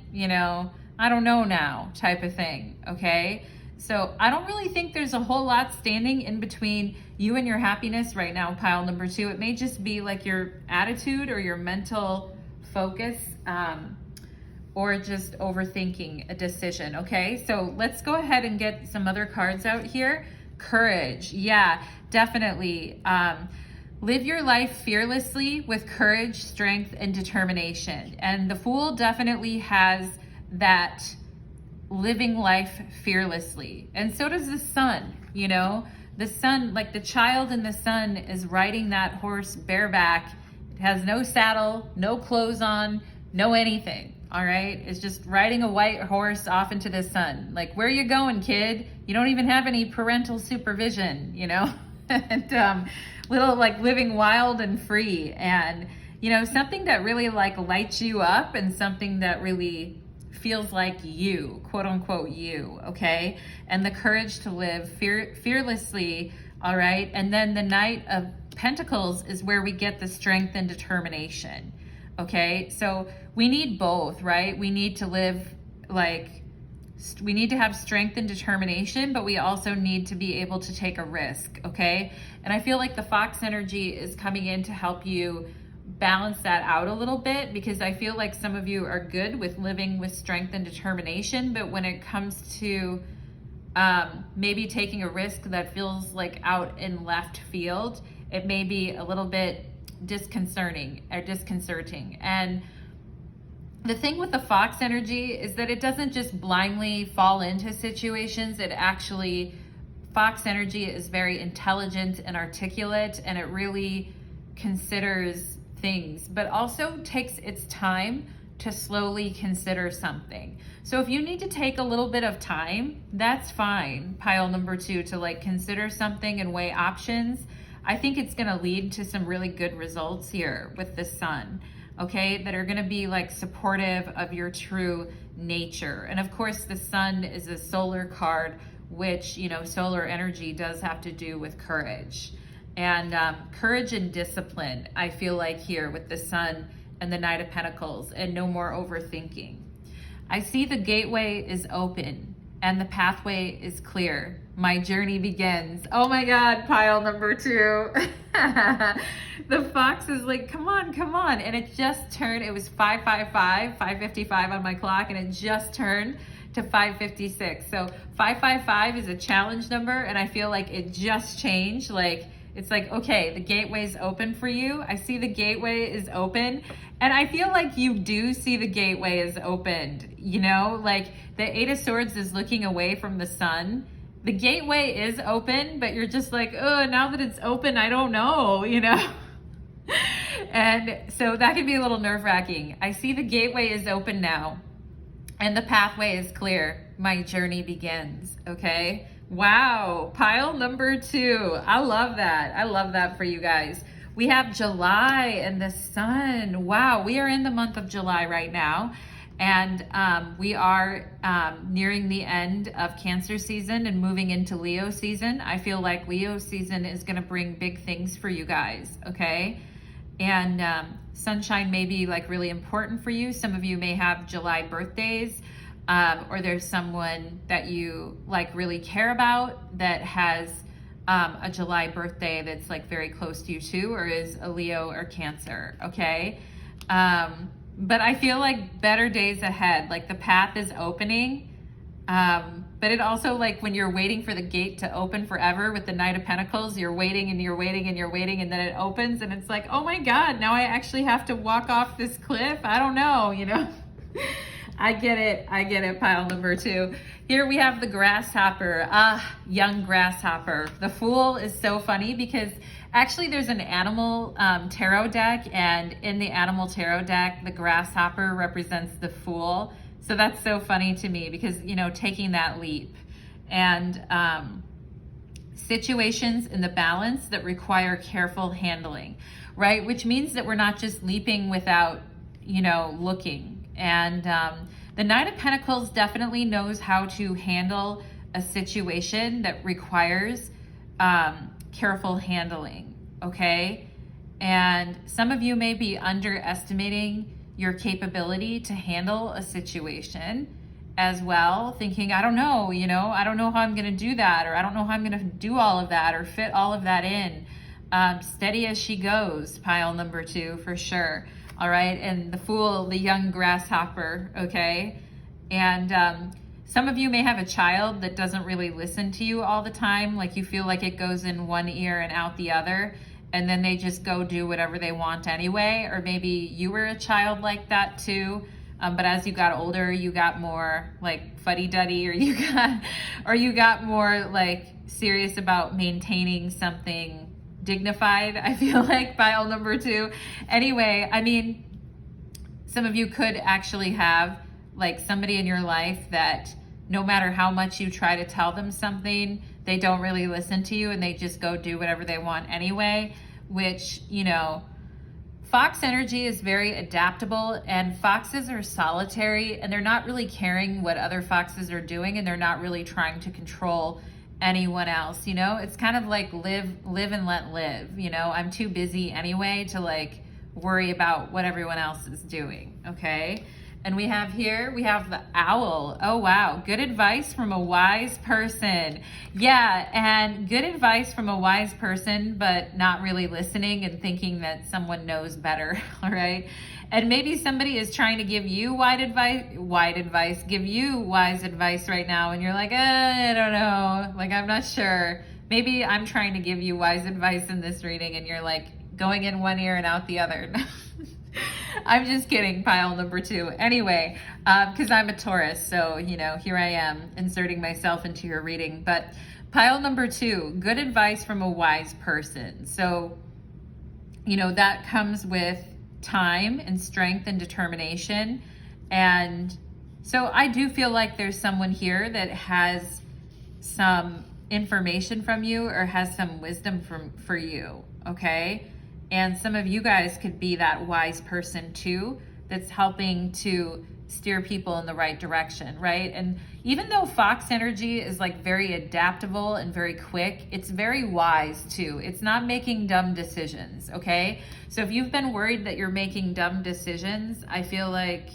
don't know now type of thing. Okay. So I don't really think there's a whole lot standing in between you and your happiness right now, pile number 2. It may just be like your attitude or your mental focus, or just overthinking a decision. Okay, so let's go ahead and get some other cards out here. Courage. Yeah, definitely. Live your life fearlessly with courage, strength, and determination. And the Fool definitely has that living life fearlessly. And so does the sun, you know? The sun, like the child in the sun, is riding that horse bareback. It has no saddle, no clothes on, no anything, all right? It's just riding a white horse off into the sun. Like, where you going, kid? You don't even have any parental supervision, you know? And little, like, living wild and free. And, you know, something that really, like, lights you up, and something that really feels like you, quote unquote you, okay? And the courage to live fearlessly, all right? And then the Knight of Pentacles is where we get the strength and determination, okay? So we need both, right? We need to live like, we need to have strength and determination, but we also need to be able to take a risk, okay? And I feel like the Fox energy is coming in to help you balance that out a little bit, because I feel like some of you are good with living with strength and determination, but when it comes to maybe taking a risk that feels like out in left field, it may be a little bit disconcerting. And the thing with the Fox energy is that it doesn't just blindly fall into situations. It actually, Fox energy is very intelligent and articulate, and it really considers things, but also takes its time to slowly consider something. So if you need to take a little bit of time, that's fine, pile number 2, to like consider something and weigh options. I think it's going to lead to some really good results here with the sun, okay, that are going to be like supportive of your true nature. And of course, the sun is a solar card, which, you know, solar energy does have to do with courage. And courage and discipline, I feel like here with the sun and the Knight of Pentacles, and no more overthinking. I see the gateway is open and the pathway is clear. My journey begins. Oh my God, pile number 2. The Fox is like, come on, come on. And it just turned, it was 5:55 on my clock, and it just turned to 5:56. So 555 is a challenge number, and I feel like it just changed. Like, it's like, okay, the gateway's open for you. I see the gateway is open. And I feel like you do see the gateway is opened, you know? Like, the 8 of Swords is looking away from the sun. The gateway is open, but you're just like, oh, now that it's open, I don't know, you know? And so that can be a little nerve-wracking. I see the gateway is open now, and the pathway is clear. My journey begins, okay? Wow, pile number 2. I love that. I love that for you guys. We have July and the sun. Wow, we are in the month of July right now. And we are nearing the end of Cancer season and moving into Leo season. I feel like Leo season is going to bring big things for you guys, okay? And sunshine may be like really important for you. Some of you may have July birthdays, or there's someone that you like really care about that has a July birthday that's like very close to you too, or is a Leo or Cancer, okay? But I feel like better days ahead, like the path is opening. But it also, like when you're waiting for the gate to open forever with the Knight of Pentacles, you're waiting and you're waiting and you're waiting, and then it opens and it's like, oh my God, now I actually have to walk off this cliff. I don't know, you know? I get it, pile number 2. Here we have the grasshopper, young grasshopper. The Fool is so funny because actually there's an animal tarot deck, and in the animal tarot deck, the grasshopper represents the Fool. So that's so funny to me because, you know, taking that leap and situations in the balance that require careful handling, right? Which means that we're not just leaping without, you know, looking. And the Knight of Pentacles definitely knows how to handle a situation that requires careful handling, okay? And some of you may be underestimating your capability to handle a situation as well, thinking, I don't know, you know, I don't know how I'm going to do that, or I don't know how I'm going to do all of that or fit all of that in. Steady as she goes, pile number 2 for sure. All right. And the Fool, the young grasshopper. Okay. And some of you may have a child that doesn't really listen to you all the time. Like you feel like it goes in one ear and out the other, and then they just go do whatever they want anyway. Or maybe you were a child like that too. But as you got older, you got more like fuddy-duddy, or you got more like serious about maintaining something dignified, I feel like, pile number 2. Anyway, I mean, some of you could actually have like somebody in your life that no matter how much you try to tell them something, they don't really listen to you and they just go do whatever they want anyway, which, you know, Fox energy is very adaptable, and foxes are solitary and they're not really caring what other foxes are doing, and they're not really trying to control anyone else. You know, it's kind of like live and let live. You know, I'm too busy anyway to like worry about what everyone else is doing. Okay. And we have the owl. Oh, wow. Good advice from a wise person. Yeah. And good advice from a wise person, but not really listening and thinking that someone knows better. All right. And maybe somebody is trying to give you wise advice right now. And you're like, I don't know. Like, I'm not sure. Maybe I'm trying to give you wise advice in this reading and you're like going in one ear and out the other. I'm just kidding, pile number 2. Anyway, because I'm a Taurus, so, you know, here I am inserting myself into your reading. But pile number 2, good advice from a wise person. So, you know, that comes with time and strength and determination. And so I do feel like there's someone here that has some information from you or has some wisdom for you, okay? And some of you guys could be that wise person too, that's helping to steer people in the right direction, right? And even though Fox energy is like very adaptable and very quick, it's very wise too. It's not making dumb decisions, okay? So if you've been worried that you're making dumb decisions, I feel like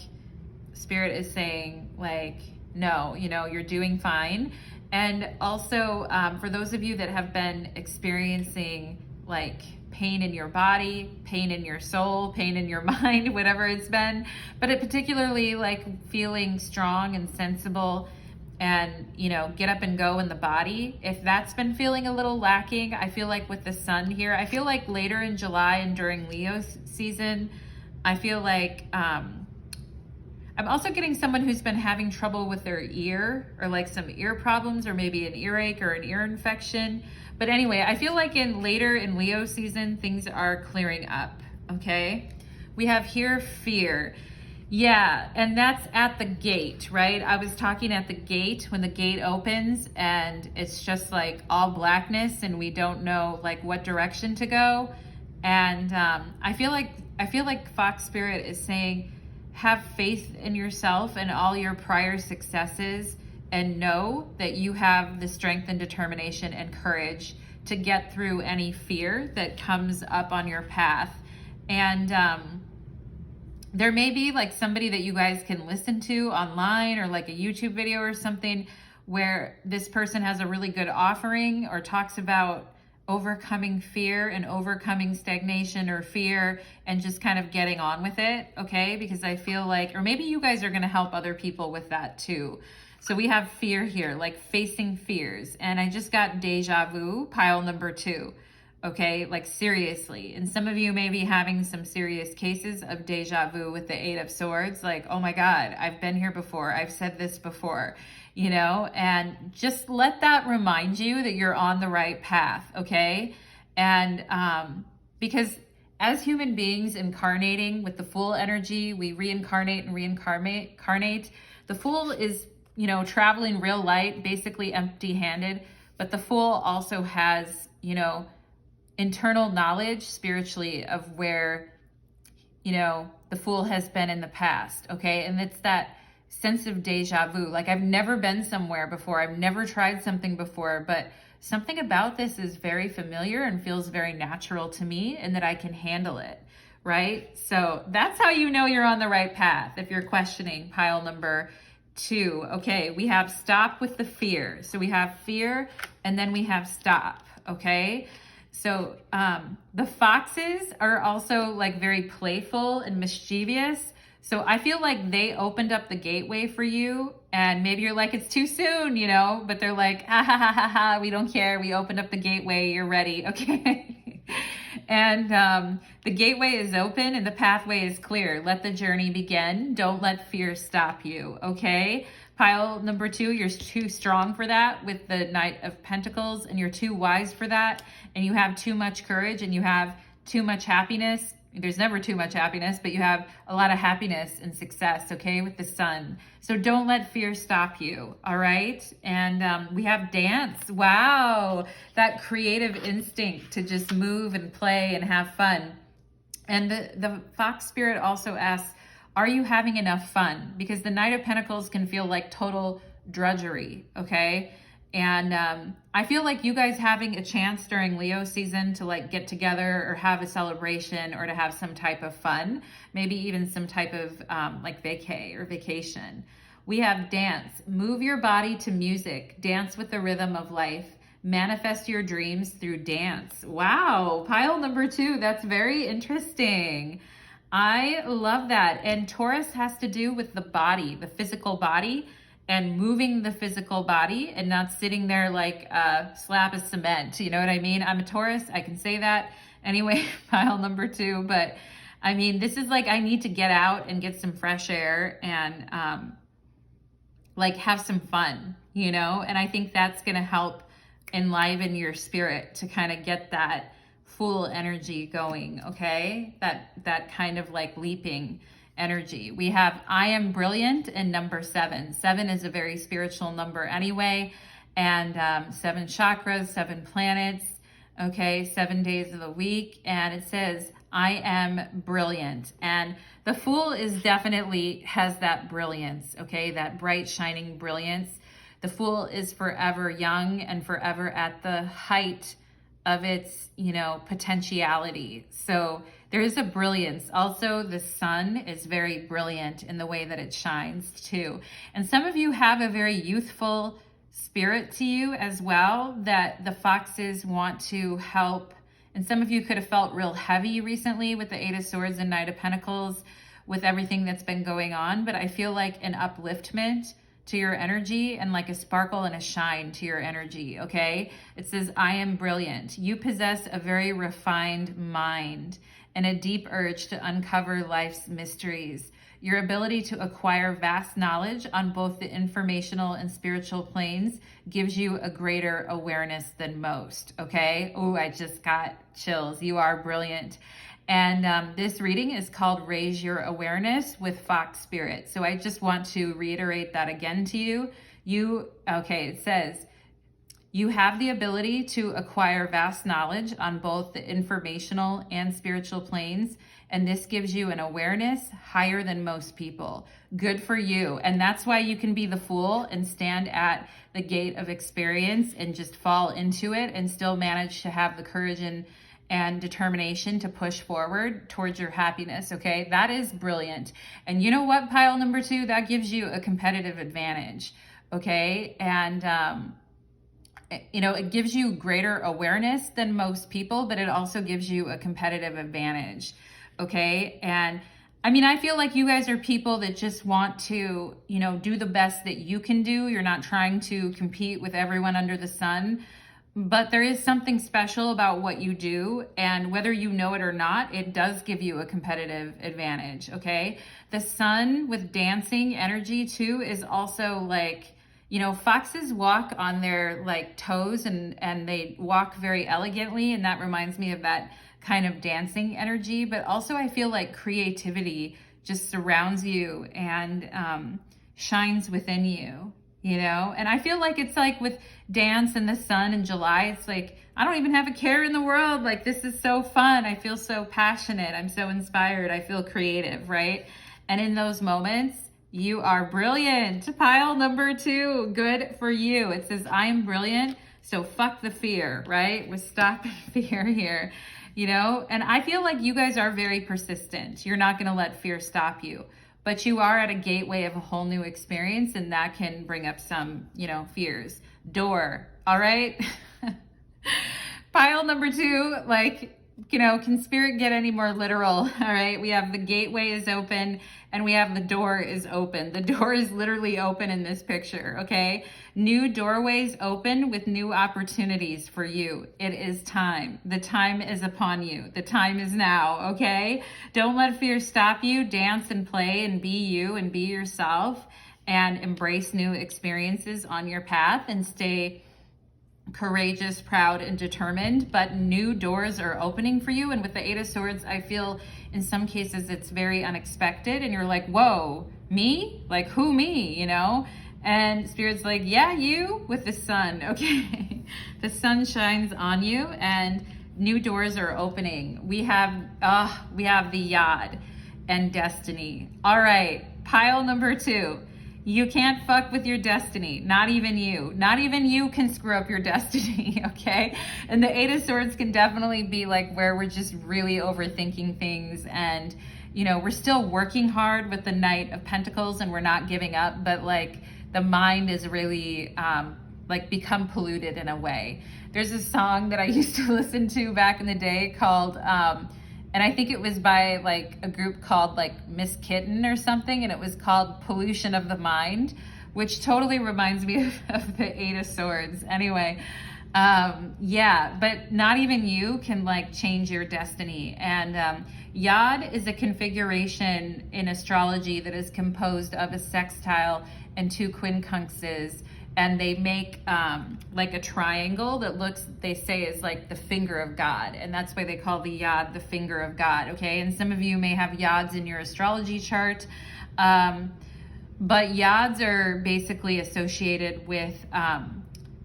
Spirit is saying like, no, you know, you're doing fine. And also for those of you that have been experiencing like pain in your body, pain in your soul, pain in your mind, whatever it's been, but it particularly like feeling strong and sensible and, you know, get up and go in the body. If that's been feeling a little lacking, I feel like with the sun here, I feel like later in July and during Leo season, I feel like I'm also getting someone who's been having trouble with their ear or like some ear problems or maybe an earache or an ear infection. But anyway, I feel like later in Leo season, things are clearing up, okay? We have here fear. Yeah, and that's at the gate, right? I was talking at the gate when the gate opens and it's just like all blackness and we don't know like what direction to go. And I feel like Fox Spirit is saying, have faith in yourself and all your prior successes, and know that you have the strength and determination and courage to get through any fear that comes up on your path. And there may be like somebody that you guys can listen to online or like a YouTube video or something where this person has a really good offering or talks about overcoming fear and overcoming stagnation or fear and just kind of getting on with it, okay? Because I feel like, or maybe you guys are going to help other people with that too. So we have fear here, like facing fears. And I just got deja vu, pile number 2, okay? Like seriously. And some of you may be having some serious cases of deja vu with the 8 of Swords. Like, oh my God, I've been here before. I've said this before, you know? And just let that remind you that you're on the right path, okay? And because as human beings incarnating with the Fool energy, we reincarnate and reincarnate. The Fool is, you know, traveling real light, basically empty-handed, but the Fool also has, you know, internal knowledge spiritually of where, you know, the Fool has been in the past, okay? And it's that sense of deja vu. Like, I've never been somewhere before. I've never tried something before, but something about this is very familiar and feels very natural to me and that I can handle it, right? So that's how you know you're on the right path if you're questioning pile number 2. Okay, we have stop with the fear. So we have fear and then we have stop, okay? So the foxes are also like very playful and mischievous. So I feel like they opened up the gateway for you, and maybe you're like, it's too soon, you know, but they're like, ah, ha, ha, ha, ha, we don't care. We opened up the gateway. You're ready. Okay. And the gateway is open and the pathway is clear. Let the journey begin. Don't let fear stop you, okay? Pile number 2, you're too strong for that with the Knight of Pentacles, and you're too wise for that, and you have too much courage, and you have too much happiness. There's never too much happiness, but you have a lot of happiness and success, okay, with the Sun. So don't let fear stop you, all right? And we have dance. Wow, that creative instinct to just move and play and have fun. And the Fox Spirit also asks, are you having enough fun? Because the Knight of Pentacles can feel like total drudgery, okay? And I feel like you guys having a chance during Leo season to like get together or have a celebration or to have some type of fun, maybe even some type of like vacay or vacation. We have dance. Move your body to music. Dance with the rhythm of life. Manifest your dreams through dance. Wow, pile number 2. That's very interesting. I love that. And Taurus has to do with the body, the physical body, and moving the physical body and not sitting there like a slab of cement. You know what I mean? I'm a Taurus. I can say that. Anyway, pile number 2. But I mean, this is like, I need to get out and get some fresh air and like have some fun, you know? And I think that's going to help enliven your spirit to kind of get that Fool energy going, okay? That kind of like leaping energy. We have I am brilliant and number 7. 7 is a very spiritual number anyway. And 7 chakras, 7 planets, okay? 7 days of the week. And it says, I am brilliant. And the Fool is definitely has that brilliance, okay? That bright, shining brilliance. The Fool is forever young and forever at the height of its, you know, potentiality. So there is a brilliance. Also, the Sun is very brilliant in the way that it shines too. And some of you have a very youthful spirit to you as well that the Foxes want to help. And some of you could have felt real heavy recently with the 8 of Swords and Knight of Pentacles with everything that's been going on. But I feel like an upliftment to your energy and like a sparkle and a shine to your energy, okay? It says, I am brilliant. You possess a very refined mind and a deep urge to uncover life's mysteries. Your ability to acquire vast knowledge on both the informational and spiritual planes gives you a greater awareness than most, okay? Oh, I just got chills. You are brilliant. And this reading is called Raise Your Awareness with Fox Spirit. So I just want to reiterate that again to you. Okay, it says, you have the ability to acquire vast knowledge on both the informational and spiritual planes. And this gives you an awareness higher than most people. Good for you. And that's why you can be the Fool and stand at the gate of experience and just fall into it and still manage to have the courage and determination to push forward towards your happiness, okay? That is brilliant. And you know what, pile number 2? That gives you a competitive advantage, okay? And, you know, it gives you greater awareness than most people, but it also gives you a competitive advantage, okay? And I mean, I feel like you guys are people that just want to, you know, do the best that you can do. You're not trying to compete with everyone under the sun. But there is something special about what you do, and whether you know it or not, it does give you a competitive advantage, okay? The Sun with dancing energy too is also like, you know, foxes walk on their like toes and they walk very elegantly, and that reminds me of that kind of dancing energy. But also I feel like creativity just surrounds you and shines within you. You know, and I feel like it's like with dance and the Sun in July, it's like, I don't even have a care in the world. Like, this is so fun. I feel so passionate. I'm so inspired. I feel creative, right? And in those moments, you are brilliant. Pile number 2, good for you. It says, I'm brilliant. So fuck the fear, right? We're stopping fear here, you know? And I feel like you guys are very persistent. You're not going to let fear stop you. But you are at a gateway of a whole new experience, and that can bring up some, you know, fears. Door, all right? Pile number 2, like, can spirit get any more literal? All right. We have the gateway is open and we have the door is open. The door is literally open in this picture. Okay. New doorways open with new opportunities for you. It is time. The time is upon you. The time is now. Okay. Don't let fear stop you. Dance and play and be you and be yourself and embrace new experiences on your path and stay courageous, proud, and determined, but new doors are opening for you. And with the Eight of Swords, I feel in some cases it's very unexpected and you're like, whoa, me? Like, who me? And Spirit's like, yeah, you, with the sun. Okay. The sun shines on you and new doors are opening. We have the Yod and destiny. All right, pile number 2. You can't fuck with your destiny. Not even you. Not even you can screw up your destiny, okay? And the Eight of Swords can definitely be like where we're just really overthinking things and, we're still working hard with the Knight of Pentacles and we're not giving up, but like the mind is really become polluted in a way. There's a song that I used to listen to back in the day called, and I think it was by like a group called like Miss Kitten or something. And it was called Pollution of the Mind, which totally reminds me of the Eight of Swords. Anyway, but not even you can like change your destiny. And Yod is a configuration in astrology that is composed of a sextile and 2 quincunxes. And they make like a triangle that looks, they say, is like the finger of God. And that's why they call the Yod the finger of God, okay? And some of you may have Yods in your astrology chart. But Yods are basically associated with,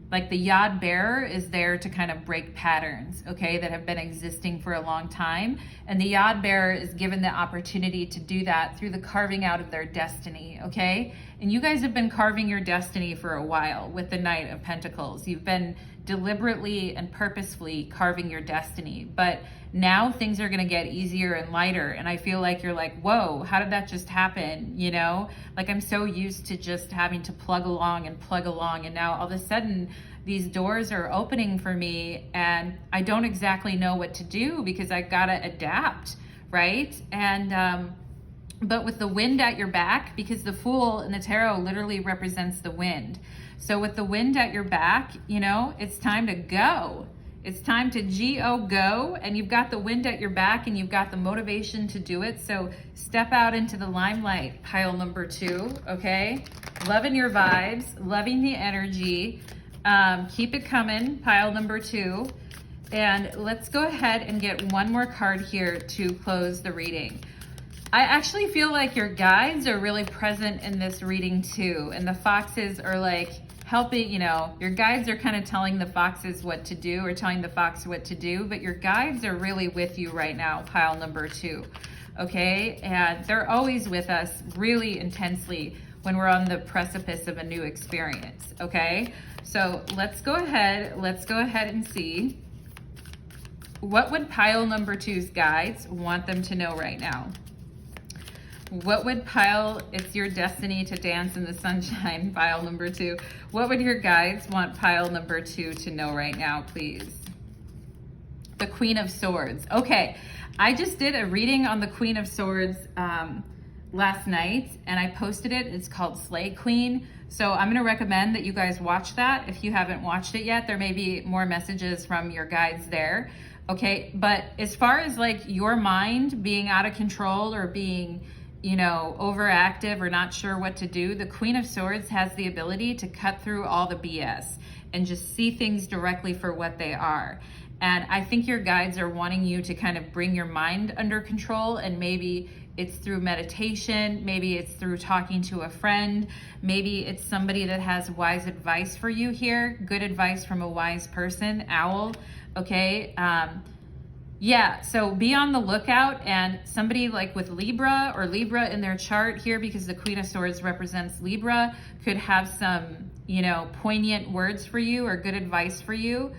like the Yod bearer is there to kind of break patterns, okay, that have been existing for a long time. And the Yod bearer is given the opportunity to do that through the carving out of their destiny, okay? And you guys have been carving your destiny for a while with the Knight of Pentacles. You've been deliberately and purposefully carving your destiny. But now things are going to get easier and lighter. And I feel like you're like, whoa, how did that just happen? Like I'm so used to just having to plug along. And now all of a sudden these doors are opening for me and I don't exactly know what to do because I got to adapt, right? And, but with the wind at your back, because the Fool in the tarot literally represents the wind. So with the wind at your back, it's time to go. It's time to go, and you've got the wind at your back and you've got the motivation to do it. So step out into the limelight, pile number 2, okay? Loving your vibes, loving the energy. Keep it coming, pile number 2. And let's go ahead and get one more card here to close the reading. I actually feel like your guides are really present in this reading too. And the foxes are like helping, your guides are kind of telling the foxes what to do or telling the fox what to do, but your guides are really with you right now, pile number 2. Okay. And they're always with us really intensely when we're on the precipice of a new experience. Okay. So let's go ahead and see what would pile number 2's guides want them to know right now. What would pile, it's your destiny to dance in the sunshine, pile number 2. What would your guides want pile number 2 to know right now, please? The Queen of Swords. Okay, I just did a reading on the Queen of Swords last night and I posted it. It's called Slay Queen. So I'm going to recommend that you guys watch that. If you haven't watched it yet, there may be more messages from your guides there. Okay, but as far as like your mind being out of control or being overactive or not sure what to do, the Queen of Swords has the ability to cut through all the BS and just see things directly for what they are. And I think your guides are wanting you to kind of bring your mind under control, and maybe it's through meditation, maybe it's through talking to a friend, maybe it's somebody that has wise advice for you here, good advice from a wise person, owl, okay? Yeah, so be on the lookout, and somebody like with Libra or Libra in their chart here, because the Queen of Swords represents Libra, could have some, poignant words for you or good advice for you.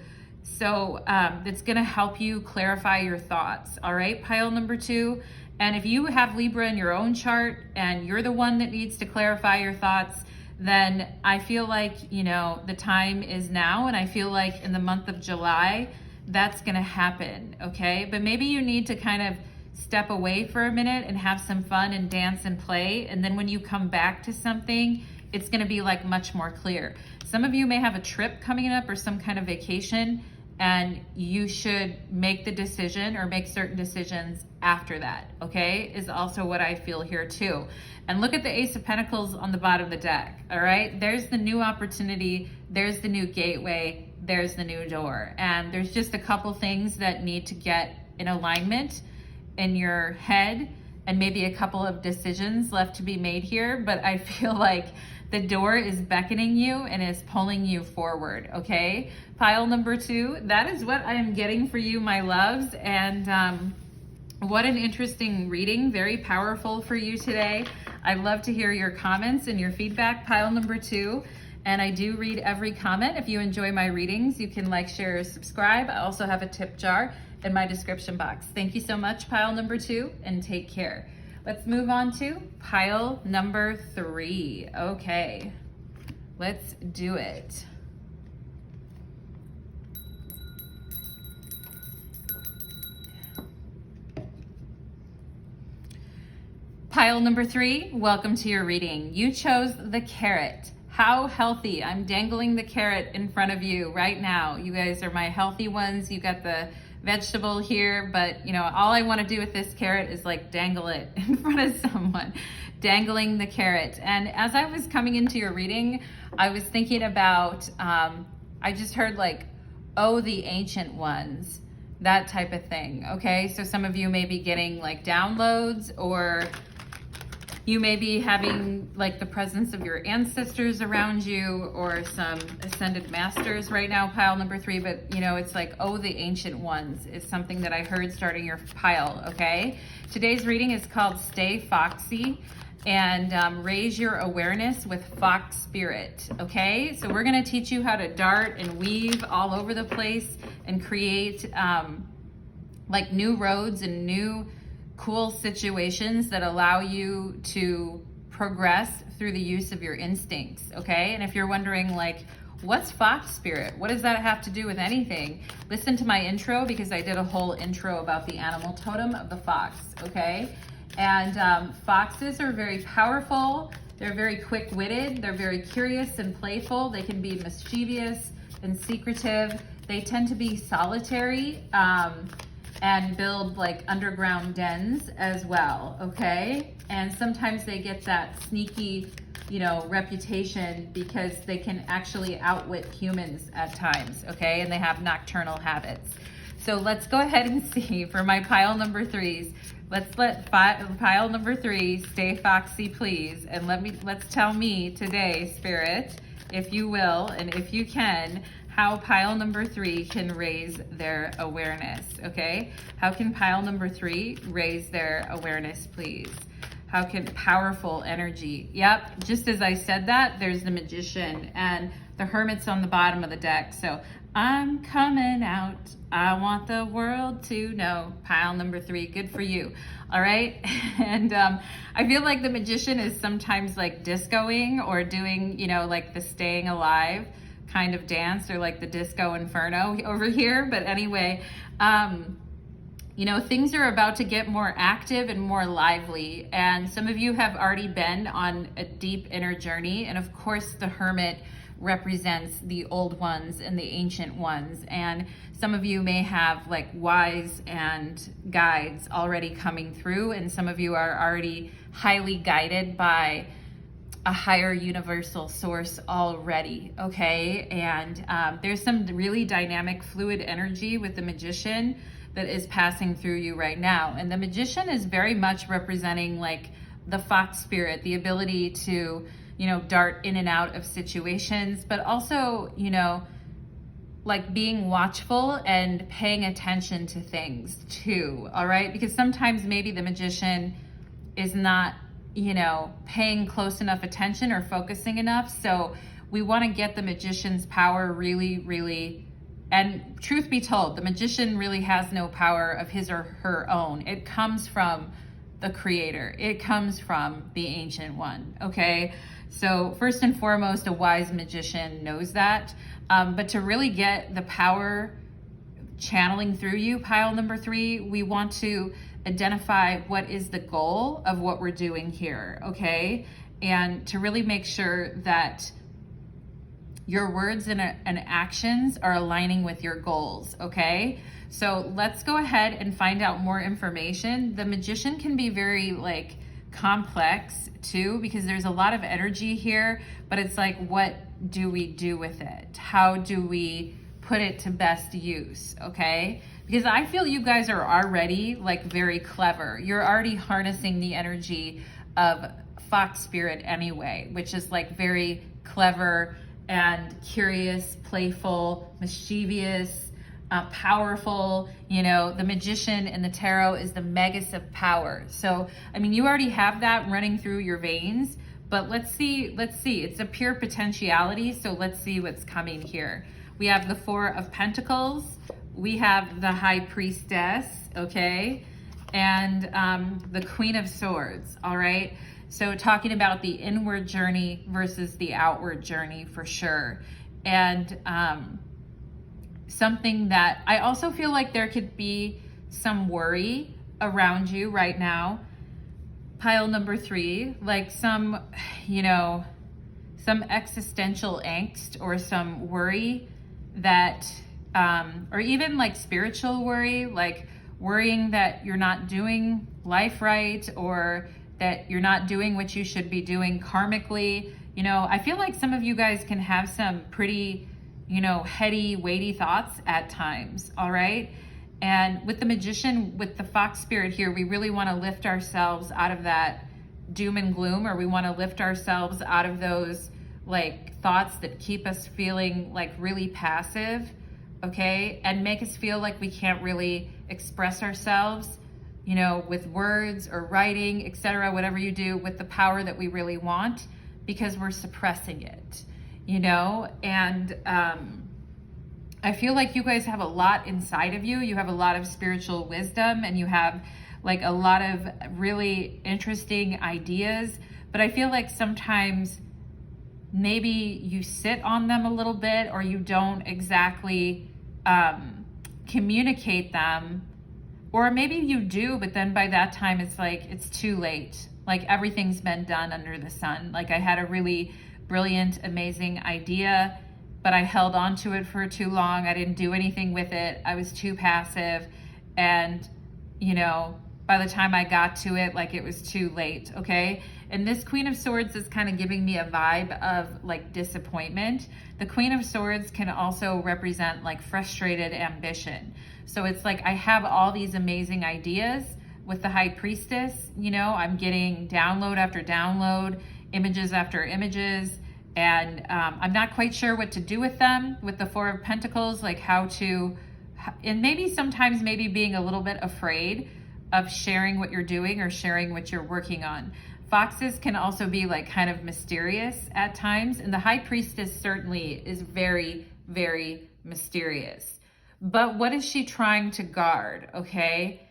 So it's gonna help you clarify your thoughts, all right, pile number 2. And if you have Libra in your own chart and you're the one that needs to clarify your thoughts, then I feel like, the time is now. And I feel like in the month of July, that's going to happen, okay? But maybe you need to kind of step away for a minute and have some fun and dance and play. And then when you come back to something, it's going to be like much more clear. Some of you may have a trip coming up or some kind of vacation, and you should make the decision or make certain decisions after that, okay? Is also what I feel here too. And look at the Ace of Pentacles on the bottom of the deck, all right? There's the new opportunity, there's the new gateway, there's the new door. And there's just a couple things that need to get in alignment in your head, and maybe a couple of decisions left to be made here, but I feel like the door is beckoning you and is pulling you forward, okay? Pile number 2, that is what I am getting for you, my loves. And what an interesting reading, very powerful for you today. I'd love to hear your comments and your feedback, pile number 2. And I do read every comment. If you enjoy my readings, you can like, share, or subscribe. I also have a tip jar in my description box. Thank you so much, pile number 2, and take care. Let's move on to pile number 3. Okay, let's do it. Pile number 3, welcome to your reading. You chose the carrot. How healthy. I'm dangling the carrot in front of you right now. You guys are my healthy ones. You got the vegetable here, but you know, all I want to do with this carrot is like dangle it in front of someone, dangling the carrot. And as I was coming into your reading, I was thinking about, I just heard like, oh, the ancient ones, that type of thing. Okay, so some of you may be getting like downloads, or you may be having like the presence of your ancestors around you, or some ascended masters right now, pile number 3. But you know, it's like, oh, the ancient ones is something that I heard starting your pile, okay? Today's reading is called Stay Foxy, and raise your awareness with Fox Spirit, okay? So we're gonna teach you how to dart and weave all over the place and create like new roads and new cool situations that allow you to progress through the use of your instincts, okay? And if you're wondering like, what's Fox Spirit? What does that have to do with anything? Listen to my intro, because I did a whole intro about the animal totem of the fox, okay? And foxes are very powerful. They're very quick-witted. They're very curious and playful. They can be mischievous and secretive. They tend to be solitary, and build like underground dens as well, okay? And sometimes they get that sneaky, you know, reputation because they can actually outwit humans at times, okay? And they have nocturnal habits. So let's go ahead and see for my pile number 3s. Let's let pile number 3 stay foxy, please. And let's tell me today, Spirit, if you will, and if you can, how pile number 3 can raise their awareness, okay? How can pile number 3 raise their awareness, please? How can powerful energy? Yep, just as I said that, there's the Magician, and the Hermit's on the bottom of the deck. So I'm coming out. I want the world to know. Pile number 3, good for you. All right. And I feel like the Magician is sometimes like discoing or doing, you know, like the staying alive kind of dance, or like the disco inferno over here. But anyway, you know, things are about to get more active and more lively. And some of you have already been on a deep inner journey. And of course, the Hermit represents the old ones and the ancient ones. And some of you may have like wise and guides already coming through. And some of you are already highly guided by a higher universal source already, okay? And there's some really dynamic fluid energy with the Magician that is passing through you right now. And the Magician is very much representing like the Fox Spirit, the ability to, you know, dart in and out of situations, but also, you know, like being watchful and paying attention to things too, all right? Because sometimes maybe the Magician is not, you know, paying close enough attention or focusing enough. So we want to get the Magician's power really, really, and truth be told, the Magician really has no power of his or her own. It comes from the Creator. It comes from the Ancient One, okay? So first and foremost, a wise Magician knows that. But to really get the power channeling through you, pile number 3, we want to identify what is the goal of what we're doing here, okay? And to really make sure that your words and actions are aligning with your goals, okay? So let's go ahead and find out more information. The Magician can be very like complex too, because there's a lot of energy here, but it's like, what do we do with it? How do we put it to best use, okay? Because I feel you guys are already like very clever. You're already harnessing the energy of Fox spirit anyway, which is like very clever and curious, playful, mischievous, powerful. You know, the Magician in the tarot is the Magus of power. So, I mean, you already have that running through your veins, but let's see. It's a pure potentiality, so let's see what's coming here. We have the 4 of Pentacles. We have the High Priestess, okay? And the Queen of Swords, all right? So talking about the inward journey versus the outward journey for sure. And something that I also feel like there could be some worry around you right now. Pile number 3, like some, you know, some existential angst or some worry that, or even like spiritual worry, like worrying that you're not doing life right, or that you're not doing what you should be doing karmically. You know, I feel like some of you guys can have some pretty, you know, heady, weighty thoughts at times, all right? And with the Magician, with the Fox spirit here, we really want to lift ourselves out of that doom and gloom, or we want to lift ourselves out of those like thoughts that keep us feeling like really passive, okay? And make us feel like we can't really express ourselves, you know, with words or writing, etc., whatever you do, with the power that we really want, because we're suppressing it, you know? And I feel like you guys have a lot inside of you. You have a lot of spiritual wisdom, and you have like a lot of really interesting ideas, but I feel like sometimes maybe you sit on them a little bit, or you don't exactly communicate them. Or maybe you do, but then by that time it's like, it's too late. Like everything's been done under the sun. Like I had a really brilliant, amazing idea, but I held on to it for too long. I didn't do anything with it. I was too passive. And, you know, by the time I got to it, like it was too late, okay? And this Queen of Swords is kind of giving me a vibe of like disappointment. The Queen of Swords can also represent like frustrated ambition. So it's like I have all these amazing ideas. With the High Priestess, you know, I'm getting download after download, images after images, and I'm not quite sure what to do with them. With the 4 of Pentacles, like how to, and maybe sometimes maybe being a little bit afraid of sharing what you're doing or sharing what you're working on. Foxes can also be like kind of mysterious at times, and the High Priestess certainly is very, very mysterious. But what is she trying to guard, okay?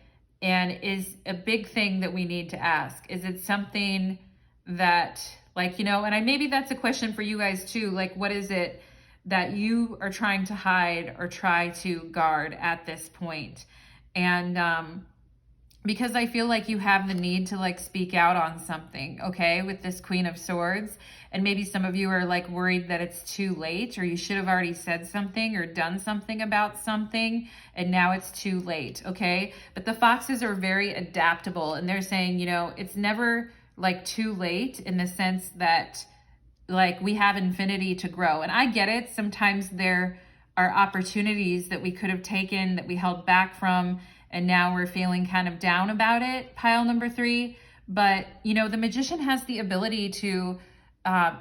And is a big thing that we need to ask. Is it something that, like, you know, and maybe that's a question for you guys too, like what is it that you are trying to hide or try to guard at this point? And because I feel like you have the need to like speak out on something, okay, with this Queen of Swords. And maybe some of you are like worried that it's too late, or you should have already said something or done something about something, and now it's too late, okay? But the Foxes are very adaptable, and they're saying, you know, it's never like too late, in the sense that like we have infinity to grow. And I get it. Sometimes there are opportunities that we could have taken that we held back from, and now we're feeling kind of down about it, pile number 3. But, you know, the Magician has the ability to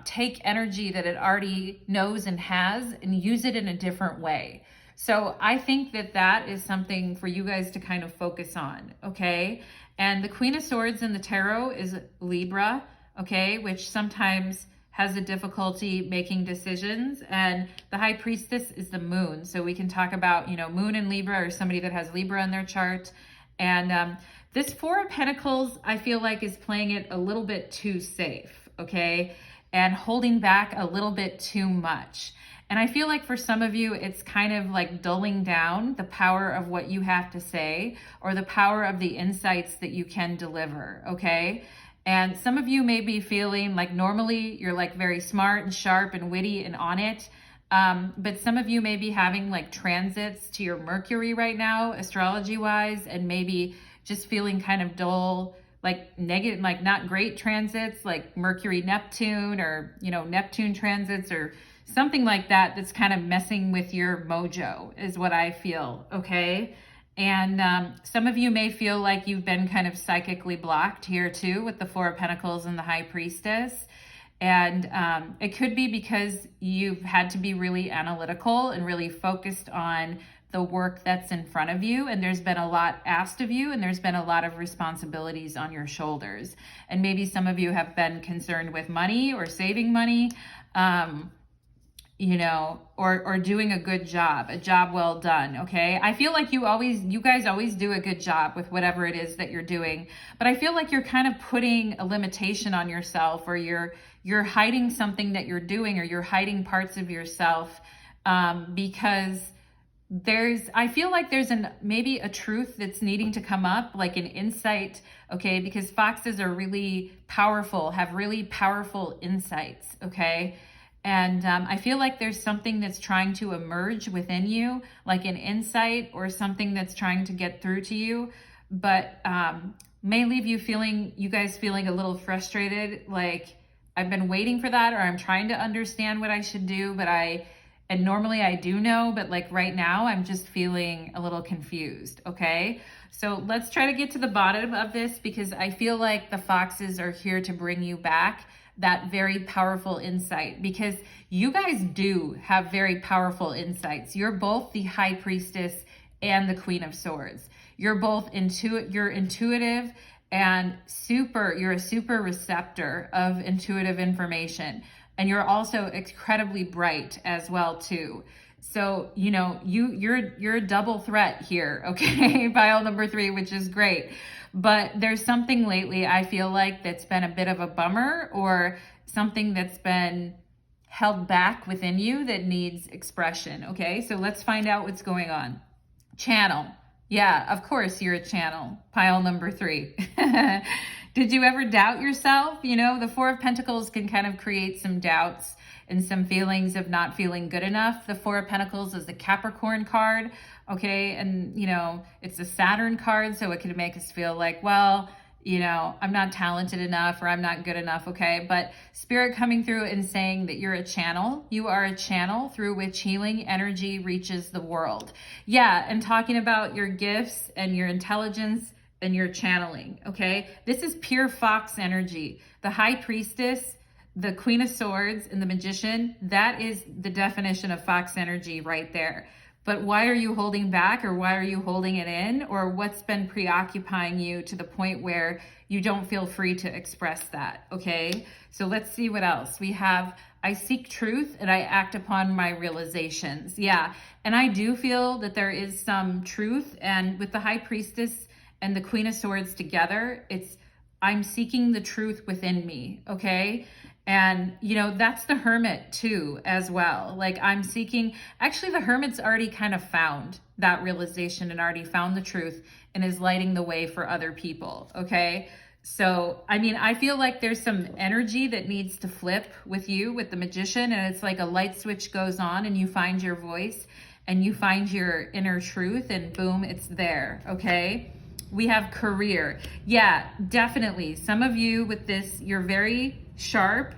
take energy that it already knows and has and use it in a different way. So I think that that is something for you guys to kind of focus on, okay? And the Queen of Swords in the tarot is Libra, okay, which sometimes has a difficulty making decisions. And the High Priestess is the Moon. So we can talk about, you know, Moon and Libra, or somebody that has Libra in their chart. And this 4 of Pentacles, I feel like is playing it a little bit too safe, okay? and holding back a little bit too much. And I feel like for some of you, it's kind of like dulling down the power of what you have to say or the power of the insights that you can deliver, okay? And some of you may be feeling like normally you're like very smart and sharp and witty and on it. But some of you may be having like transits to your Mercury right now, astrology wise, and maybe just feeling kind of dull, like negative, like not great transits, like Mercury, Neptune, or, you know, Neptune transits or something like that. That's kind of messing with your mojo is what I feel. Okay. And some of you may feel like you've been kind of psychically blocked here too with the Four of Pentacles and the High Priestess. And it could be because you've had to be really analytical and really focused on the work that's in front of you. And there's been a lot asked of you and there's been a lot of responsibilities on your shoulders. And maybe some of you have been concerned with money or saving money. You know, or doing a good job, a job well done, okay? I feel like you guys always do a good job with whatever it is that you're doing, but I feel like you're kind of putting a limitation on yourself, or you're hiding something that you're doing, or you're hiding parts of yourself, because I feel like there's maybe a truth that's needing to come up, like an insight, okay? Because foxes are really powerful, have really powerful insights, okay? And I feel like there's something that's trying to emerge within you, like an insight or something that's trying to get through to you, but may leave you guys feeling a little frustrated, like I've been waiting for that, or I'm trying to understand what I should do, and normally I do know, but like right now I'm just feeling a little confused, okay? So let's try to get to the bottom of this, because I feel like the foxes are here to bring you back that very powerful insight, because you guys do have very powerful insights. You're both the High Priestess and the Queen of Swords. You're both you're intuitive and you're a super receptor of intuitive information. And you're also incredibly bright as well too. So, you know, you're a double threat here, okay? Pile number 3, which is great. But there's something lately I feel like that's been a bit of a bummer, or something that's been held back within you that needs expression, okay? So let's find out what's going on. Channel. Yeah, of course you're a channel. Pile number 3. Did you ever doubt yourself? You know, the Four of Pentacles can kind of create some doubts and some feelings of not feeling good enough. The Four of Pentacles is the Capricorn card, okay? And, you know, it's a Saturn card, so it could make us feel like, well, you know, I'm not talented enough, or I'm not good enough, okay? But Spirit coming through and saying that you're a channel. You are a channel through which healing energy reaches the world. Yeah, and talking about your gifts and your intelligence and your channeling, okay? This is pure fox energy. The High Priestess, the Queen of Swords, and the Magician, that is the definition of fox energy right there. But why are you holding back, or why are you holding it in, or what's been preoccupying you to the point where you don't feel free to express that, okay? So let's see what else. We have, I seek truth and I act upon my realizations. Yeah, and I do feel that there is some truth, and with the High Priestess and the Queen of Swords together, I'm seeking the truth within me, okay? And, you know, that's the Hermit too, as well. Like actually the Hermit's already kind of found that realization and already found the truth and is lighting the way for other people, okay? So, I mean, I feel like there's some energy that needs to flip with you, with the Magician, and it's like a light switch goes on and you find your voice and you find your inner truth, and boom, it's there, okay? We have career. Yeah, definitely. Some of you with this, you're very sharp,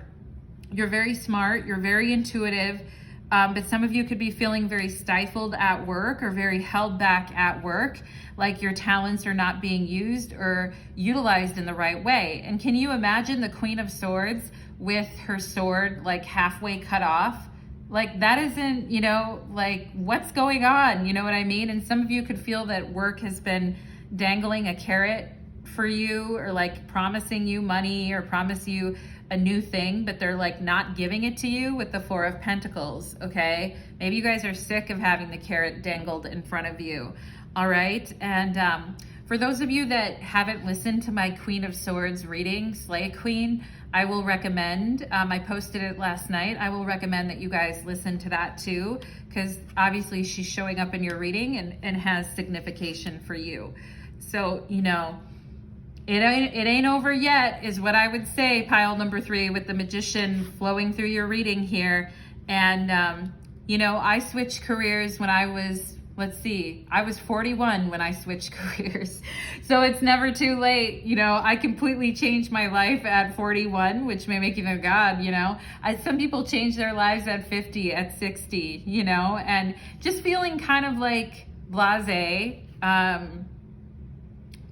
you're very smart, you're very intuitive, but some of you could be feeling very stifled at work, or very held back at work, like your talents are not being used or utilized in the right way. And can you imagine the Queen of Swords with her sword like halfway cut off? Like that isn't, you know, like what's going on? You know what I mean? And some of you could feel that work has been dangling a carrot for you, or like promising you money or promise you a new thing, but they're like not giving it to you with the Four of Pentacles, okay? Maybe you guys are sick of having the carrot dangled in front of you, all right? And For those of you that haven't listened to my Queen of Swords reading, Slay Queen, I will recommend, I posted it last night, I will recommend that you guys listen to that too, because obviously she's showing up in your reading and has signification for you. So, you know, it ain't over yet is what I would say, pile number 3, with the Magician flowing through your reading here. And, you know, I switched careers when I was, I was 41 when I switched careers. So it's never too late. You know, I completely changed my life at 41, which may make you think, God, you know, some people change their lives at 50, at 60, you know, and just feeling kind of like blasé.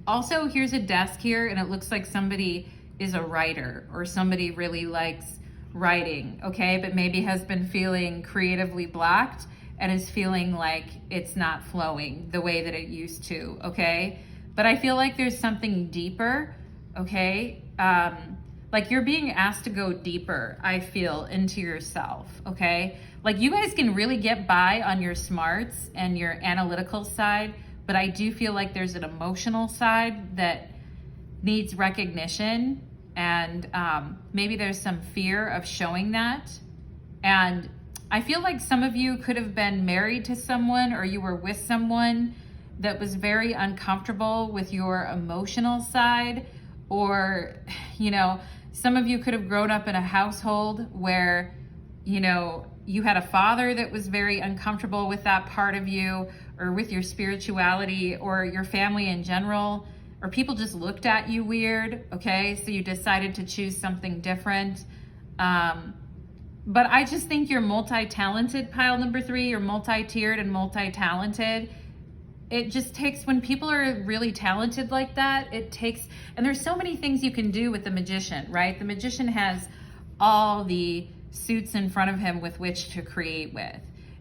Also, here's a desk here, and it looks like somebody is a writer or somebody really likes writing, okay, but maybe has been feeling creatively blocked and is feeling like it's not flowing the way that it used to, okay? But I feel like there's something deeper, okay? Like you're being asked to go deeper, I feel, into yourself, okay? Like you guys can really get by on your smarts and your analytical side, but I do feel like there's an emotional side that needs recognition, and maybe there's some fear of showing that. And I feel like some of you could have been married to someone, or you were with someone that was very uncomfortable with your emotional side, or, you know, some of you could have grown up in a household where, you know, you had a father that was very uncomfortable with that part of you, or with your spirituality, or your family in general, or people just looked at you weird, okay? So you decided to choose something different. But I just think you're multi-talented, pile number 3. You're multi-tiered and multi-talented. It just takes, when people are really talented like that, it takes, and there's so many things you can do with the Magician, right? The Magician has all the suits in front of him with which to create with.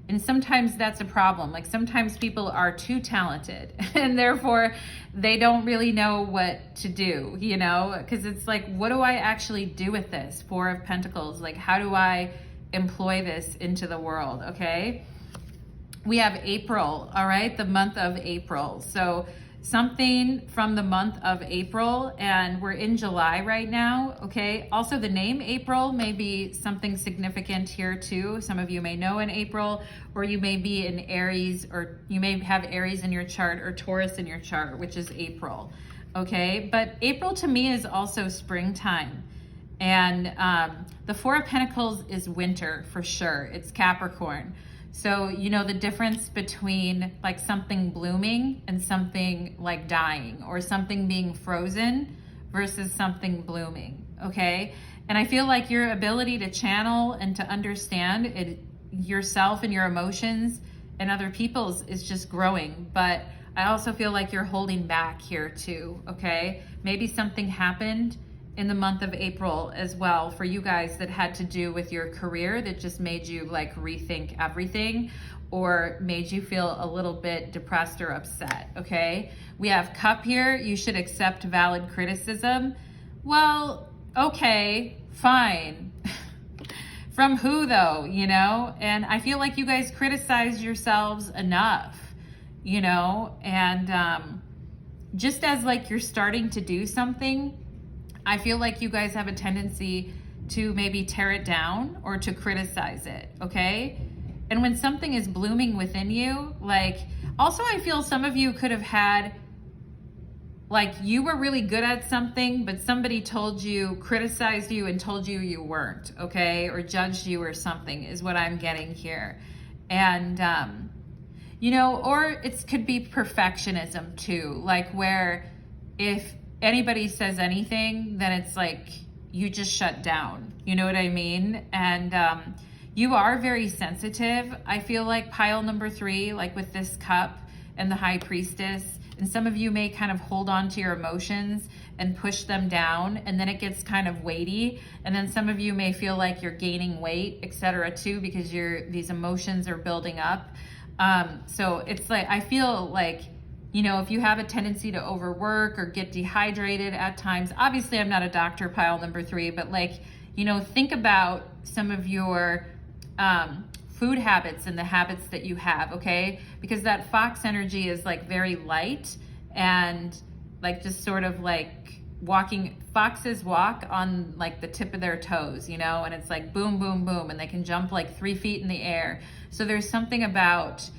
And sometimes that's a problem. Like sometimes people are too talented and therefore they don't really know what to do, you know, because it's like, what do I actually do with this? 4 of Pentacles. Like, how do I employ this into the world? Okay. We have April. All right. The month of April. So something from the month of April, and we're in July right now. Okay. Also, the name April may be something significant here too. Some of you may know in April, or you may be in Aries, or you may have Aries in your chart, or Taurus in your chart, which is April. Okay. But April to me is also springtime. And the 4 of Pentacles is winter for sure. It's Capricorn. So, you know, the difference between like something blooming and something like dying, or something being frozen versus something blooming, okay? And I feel like your ability to channel and to understand it, yourself and your emotions and other people's, is just growing. But I also feel like you're holding back here too, okay? Maybe something happened in the month of April as well for you guys that had to do with your career, that just made you like rethink everything, or made you feel a little bit depressed or upset, okay? We have Cup here. You should accept valid criticism. Well, okay, fine. From who though, you know? And I feel like you guys criticize yourselves enough, you know? And just as like you're starting to do something, I feel like you guys have a tendency to maybe tear it down or to criticize it, okay? And when something is blooming within you, like, also I feel some of you could have had, like, you were really good at something, but somebody told you, criticized you and told you you weren't, okay? Or judged you or something is what I'm getting here. And, you know, or it could be perfectionism too, like where if anybody says anything, then it's like you just shut down. You know what I mean? And you are very sensitive. I feel like pile number 3, like with this cup and the High Priestess, and some of you may kind of hold on to your emotions and push them down, and then it gets kind of weighty. And then some of you may feel like you're gaining weight, etc. too, because these emotions are building up. So it's like, I feel like, you know, if you have a tendency to overwork or get dehydrated at times, obviously I'm not a doctor, pile number 3, but like, you know, think about some of your food habits and the habits that you have, okay? Because that fox energy is like very light, and like just sort of like walking, foxes walk on like the tip of their toes, you know, and it's like boom, boom, boom, and they can jump like 3 feet in the air. So there's something about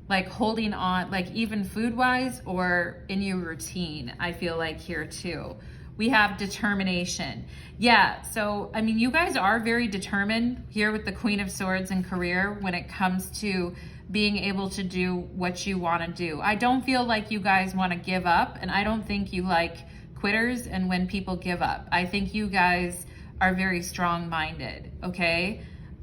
like holding on, like even food wise or in your routine, I feel like here too. We have determination. Yeah, so I mean, you guys are very determined here with the Queen of Swords and career when it comes to being able to do what you want to do. I don't feel like you guys want to give up, and I don't think you like quitters and when people give up. I think you guys are very strong-minded, okay?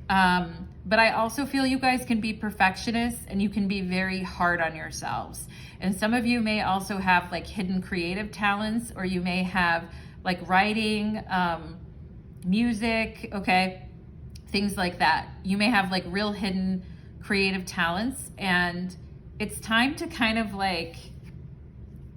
But I also feel you guys can be perfectionists and you can be very hard on yourselves. And some of you may also have like hidden creative talents, or you may have like writing, music, okay? Things like that. You may have like real hidden creative talents, and it's time to kind of like,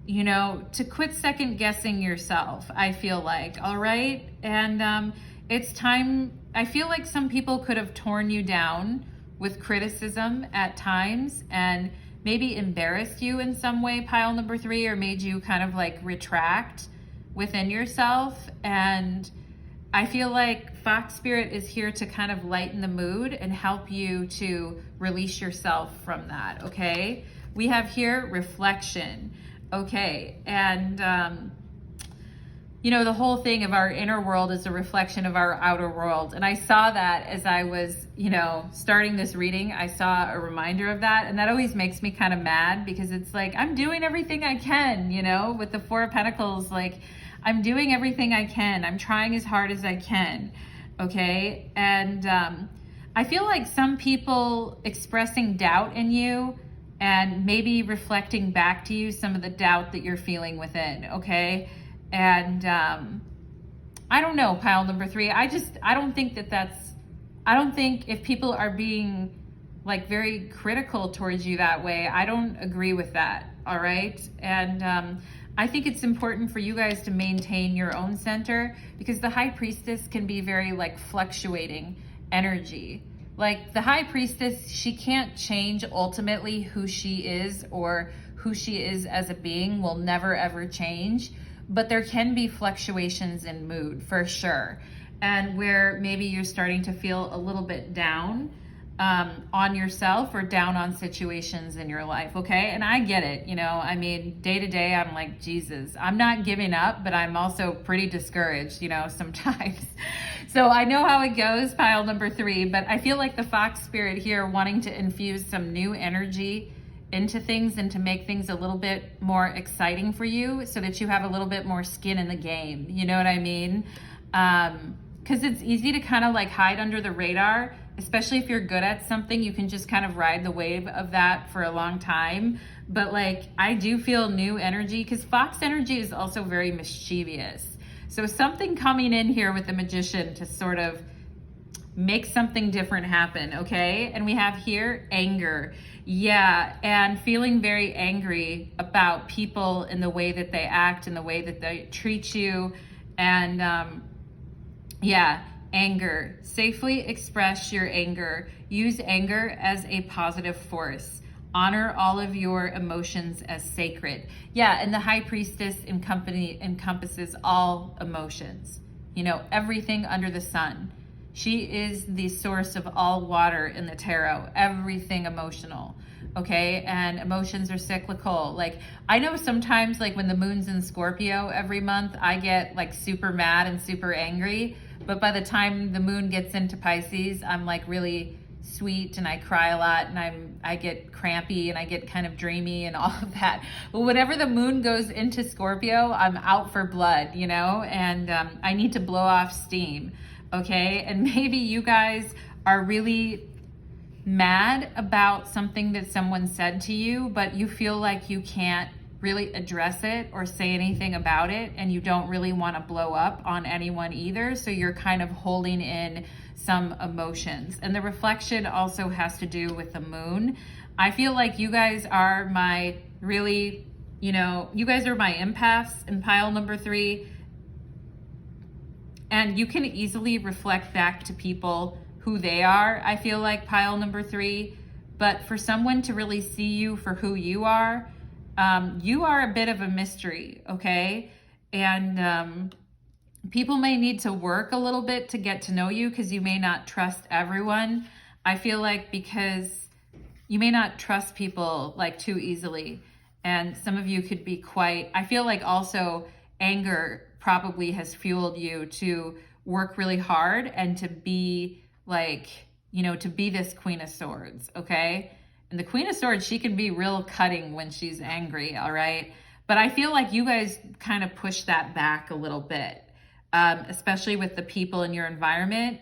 you know, to quit second guessing yourself, I feel like, all right? And it's time, I feel like some people could have torn you down with criticism at times and maybe embarrassed you in some way, pile number 3, or made you kind of like retract within yourself. And I feel like Fox Spirit is here to kind of lighten the mood and help you to release yourself from that, okay? We have here reflection, okay? And, you know, the whole thing of our inner world is a reflection of our outer world. And I saw that as I was, you know, starting this reading, I saw a reminder of that. And that always makes me kind of mad, because it's like, I'm doing everything I can, you know, with the 4 of Pentacles, like, I'm doing everything I can. I'm trying as hard as I can, okay? And I feel like some people expressing doubt in you and maybe reflecting back to you some of the doubt that you're feeling within, okay? And I don't know, pile number 3. I don't think I don't think if people are being like very critical towards you that way, I don't agree with that, all right? And I think it's important for you guys to maintain your own center, because the High Priestess can be very like fluctuating energy. Like the High Priestess, she can't change ultimately who she is, or who she is as a being will never ever change. But there can be fluctuations in mood for sure. And where maybe you're starting to feel a little bit down on yourself or down on situations in your life, okay? And I get it, you know, I mean, day to day, I'm like, Jesus, I'm not giving up, but I'm also pretty discouraged, you know, sometimes. So I know how it goes, pile number 3, but I feel like the Fox Spirit here wanting to infuse some new energy into things and to make things a little bit more exciting for you, so that you have a little bit more skin in the game. You know what I mean? Because it's easy to kind of like hide under the radar, especially if you're good at something. You can just kind of ride the wave of that for a long time. But like, I do feel new energy, because Fox energy is also very mischievous. So something coming in here with the Magician to sort of make something different happen, okay? And we have here anger. Yeah, and feeling very angry about people and the way that they act and the way that they treat you. And yeah, anger. Safely express your anger. Use anger as a positive force. Honor all of your emotions as sacred. Yeah, and the High Priestess encompasses all emotions. You know, everything under the sun. She is the source of all water in the tarot, everything emotional, okay? And emotions are cyclical. Like, I know sometimes, like when the moon's in Scorpio every month, I get like super mad and super angry. But by the time the moon gets into Pisces, I'm like really sweet and I cry a lot and I get crampy and I get kind of dreamy and all of that. But whenever the moon goes into Scorpio, I'm out for blood, you know? And I need to blow off steam. Okay, and maybe you guys are really mad about something that someone said to you, but you feel like you can't really address it or say anything about it, and you don't really want to blow up on anyone either, so you're kind of holding in some emotions. And the reflection also has to do with the moon. I feel like you guys are my really, you know, you guys are my empaths in pile number 3. And you can easily reflect back to people who they are, I feel like, pile number 3. But for someone to really see you for who you are, You are a bit of a mystery, okay? And people may need to work a little bit to get to know you because you may not trust everyone. I feel like because you may not trust people like too easily. And some of you could be quite, I feel like also anger probably has fueled you to work really hard and to be like, you know, to be this Queen of Swords, okay? And the Queen of Swords, she can be real cutting when she's angry, all right? But I feel like you guys kind of push that back a little bit, especially with the people in your environment.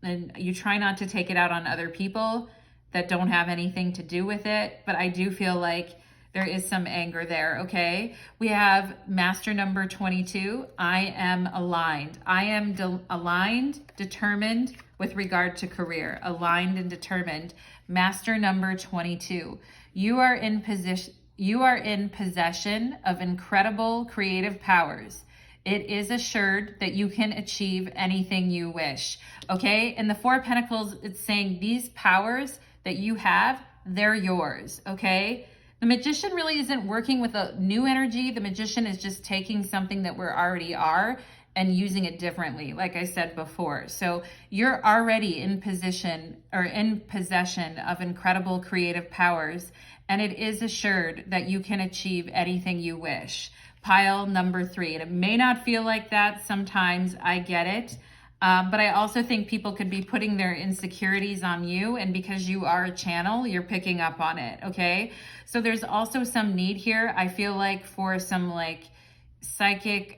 And you try not to take it out on other people that don't have anything to do with it. But I do feel like there is some anger there, okay? We have Master number 22. I am aligned. I am aligned, determined with regard to career. Aligned and determined. Master number 22. You are in possession of incredible creative powers. It is assured that you can achieve anything you wish, okay? In the Four of Pentacles, it's saying these powers that you have, they're yours, okay? The Magician really isn't working with a new energy. The Magician is just taking something that we already are and using it differently, like I said before. So you're already in position or in possession of incredible creative powers, and it is assured that you can achieve anything you wish. Pile number 3. And it may not feel like that sometimes, I get it. But I also think people could be putting their insecurities on you, and because you are a channel, you're picking up on it, okay? So there's also some need here, I feel like, for some like psychic,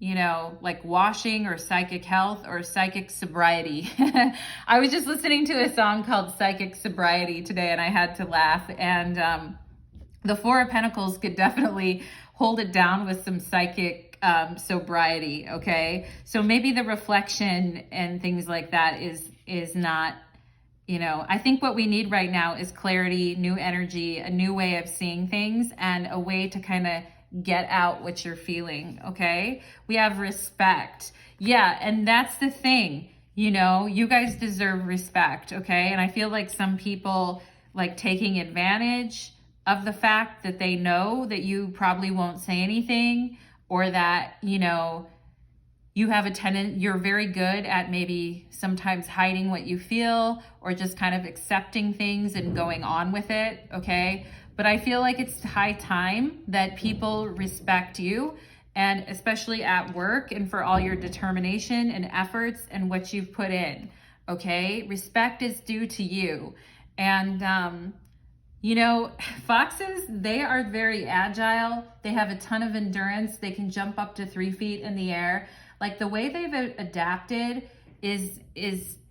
you know, like washing or psychic health or psychic sobriety. I was just listening to a song called Psychic Sobriety today and I had to laugh. And the Four of Pentacles could definitely hold it down with some psychic sobriety, okay? So maybe the reflection and things like that is not, you know, I think what we need right now is clarity, new energy, a new way of seeing things, and a way to kind of get out what you're feeling, okay? We have respect. Yeah, and that's the thing, you know, you guys deserve respect, okay? And I feel like some people like taking advantage of the fact that they know that you probably won't say anything, or that, you know, you have a tendency, you're very good at maybe sometimes hiding what you feel or just kind of accepting things and going on with it, okay? But I feel like it's high time that people respect you, and especially at work, and for all your determination and efforts and what you've put in, okay? Respect is due to you. And, you know, foxes, they are very agile. They have a ton of endurance. They can jump up to 3 feet in the air. Like the way they've adapted is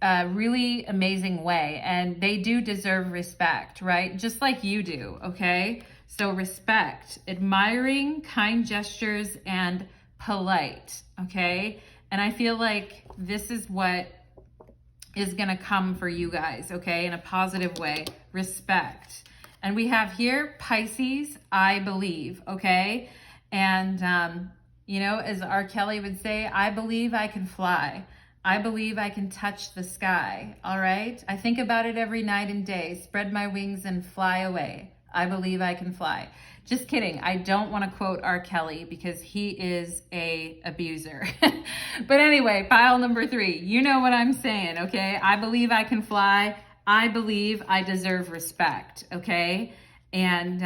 a really amazing way. And they do deserve respect, right? Just like you do, okay? So respect, admiring, kind gestures, and polite, okay? And I feel like this is what is gonna come for you guys, okay? In a positive way, respect. And we have here Pisces, I believe, okay? And, you know, as R. Kelly would say, I believe I can fly. I believe I can touch the sky, all right? I think about it every night and day, spread my wings and fly away. I believe I can fly. Just kidding. I don't want to quote R. Kelly because he is a abuser. But anyway, pile number 3. You know what I'm saying, okay? I believe I can fly. I believe I deserve respect, okay? And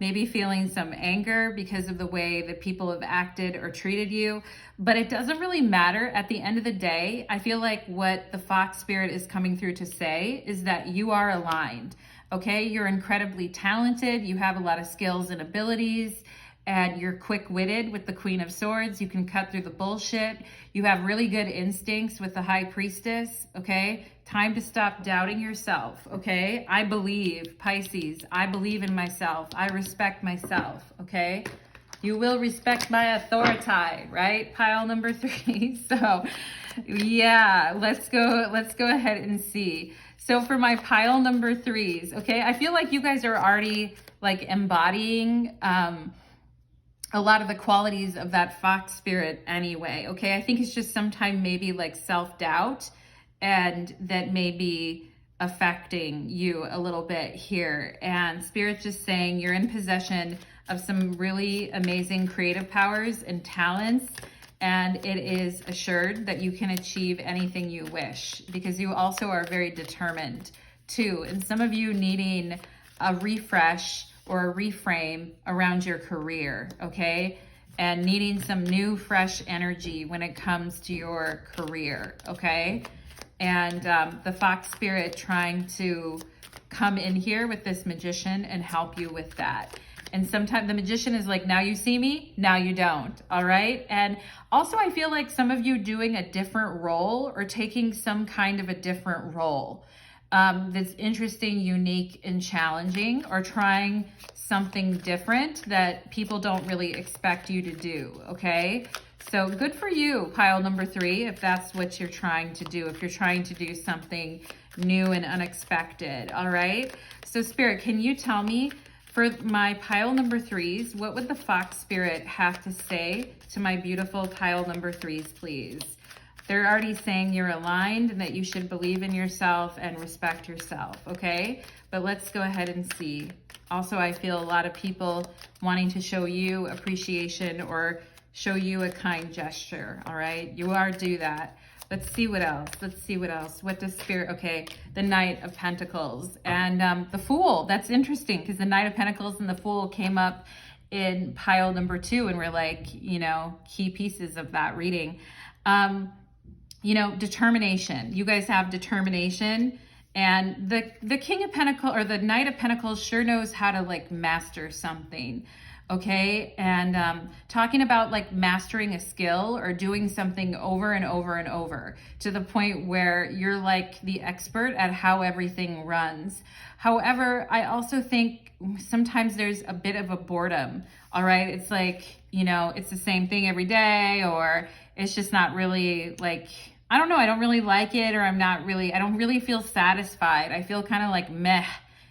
maybe feeling some anger because of the way that people have acted or treated you. But it doesn't really matter. At the end of the day, I feel like what the Fox Spirit is coming through to say is that you are aligned, okay? You're incredibly talented. You have a lot of skills and abilities. And you're quick-witted with the Queen of Swords. You can cut through the bullshit. You have really good instincts with the High Priestess, okay? Time to stop doubting yourself, okay? I believe, Pisces, I believe in myself. I respect myself, okay? You will respect my authority, right? Pile number 3. So, yeah, let's go ahead and see. So for my pile number 3s, okay? I feel like you guys are already like embodying a lot of the qualities of that Fox Spirit anyway, okay? I think it's just sometimes maybe like self-doubt, and that maybe affecting you a little bit here. And Spirit's just saying you're in possession of some really amazing creative powers and talents, and it is assured that you can achieve anything you wish, because you also are very determined too. And some of you needing a refresh or a reframe around your career, okay? And needing some new fresh energy when it comes to your career, okay? And the Fox Spirit trying to come in here with this Magician and help you with that. And sometimes the Magician is like, now you see me, now you don't, all right? And also I feel like some of you doing a different role or taking some kind of a different role that's interesting, unique, and challenging, or trying something different that people don't really expect you to do, okay? So good for you, pile number 3, if that's what you're trying to do, if you're trying to do something new and unexpected, all right? So Spirit, can you tell me, for my pile number 3s, what would the Fox Spirit have to say to my beautiful pile number 3s, please? They're already saying you're aligned and that you should believe in yourself and respect yourself, okay? But let's go ahead and see. Also, I feel a lot of people wanting to show you appreciation or show you a kind gesture, all right? You are due that. Let's see what else. Let's see what else. What does Spirit, okay, the Knight of Pentacles and the Fool. That's interesting because the Knight of Pentacles and the Fool came up in pile number 2 and we're like, you know, key pieces of that reading. You know, determination. You guys have determination, and the King of Pentacles or the Knight of Pentacles sure knows how to like master something, okay? And talking about like mastering a skill or doing something over and over and over to the point where you're like the expert at how everything runs. However, I also think sometimes there's a bit of a boredom, all right? It's like, you know, it's the same thing every day, or it's just not really like, I don't know, I don't really like it, or I don't really feel satisfied. I feel kind of like meh,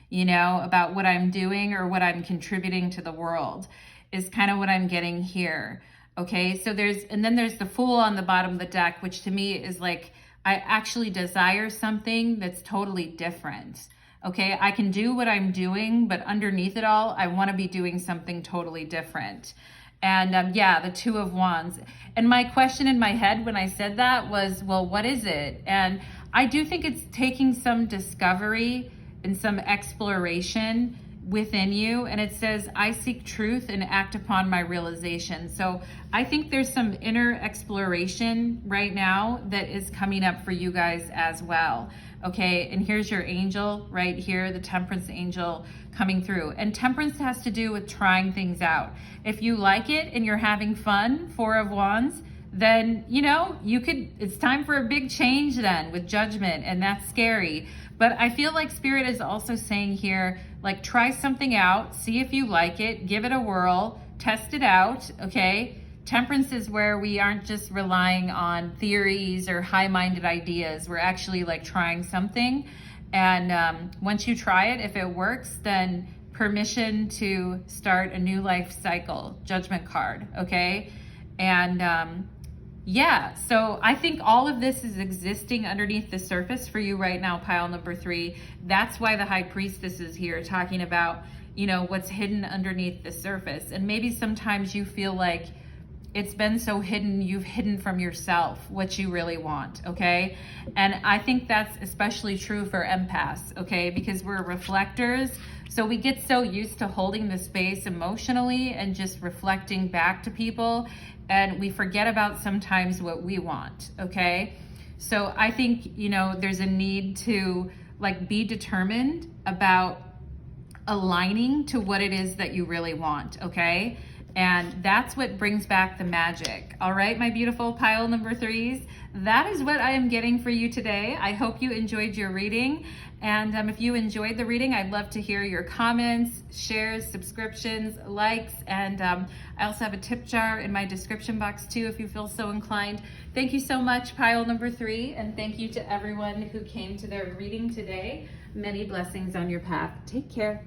you know, about what I'm doing or what I'm contributing to the world is kind of what I'm getting here. Okay, so then there's the Fool on the bottom of the deck, which to me is like, I actually desire something that's totally different. Okay, I can do what I'm doing, but underneath it all, I want to be doing something totally different. And yeah, the Two of Wands. And my question in my head when I said that was, well, what is it? And I do think it's taking some discovery and some exploration within you. And it says, I seek truth and act upon my realization. So I think there's some inner exploration right now that is coming up for you guys as well. Okay, and here's your angel right here, the Temperance angel coming through. And Temperance has to do with trying things out. If you like it and you're having fun, Four of Wands, then, you know, it's time for a big change then with Judgment, and that's scary. But I feel like Spirit is also saying here, like, try something out, see if you like it, give it a whirl, test it out, okay? Temperance is where we aren't just relying on theories or high-minded ideas. We're actually like trying something. And once you try it, if it works, then permission to start a new life cycle, Judgment card, okay? And yeah, so I think all of this is existing underneath the surface for you right now, pile number 3. That's why the High Priestess is here talking about, you know, what's hidden underneath the surface. And maybe sometimes you feel like it's been so hidden, you've hidden from yourself what you really want, okay? And I think that's especially true for empaths, okay? Because we're reflectors, so we get so used to holding the space emotionally and just reflecting back to people, and we forget about sometimes what we want, okay? So I think, you know, there's a need to like be determined about aligning to what it is that you really want, okay? And that's what brings back the magic. All right, my beautiful pile number 3s. That is what I am getting for you today. I hope you enjoyed your reading. And if you enjoyed the reading, I'd love to hear your comments, shares, subscriptions, likes. And I also have a tip jar in my description box too, if you feel so inclined. Thank you so much, pile number 3. And thank you to everyone who came to their reading today. Many blessings on your path. Take care.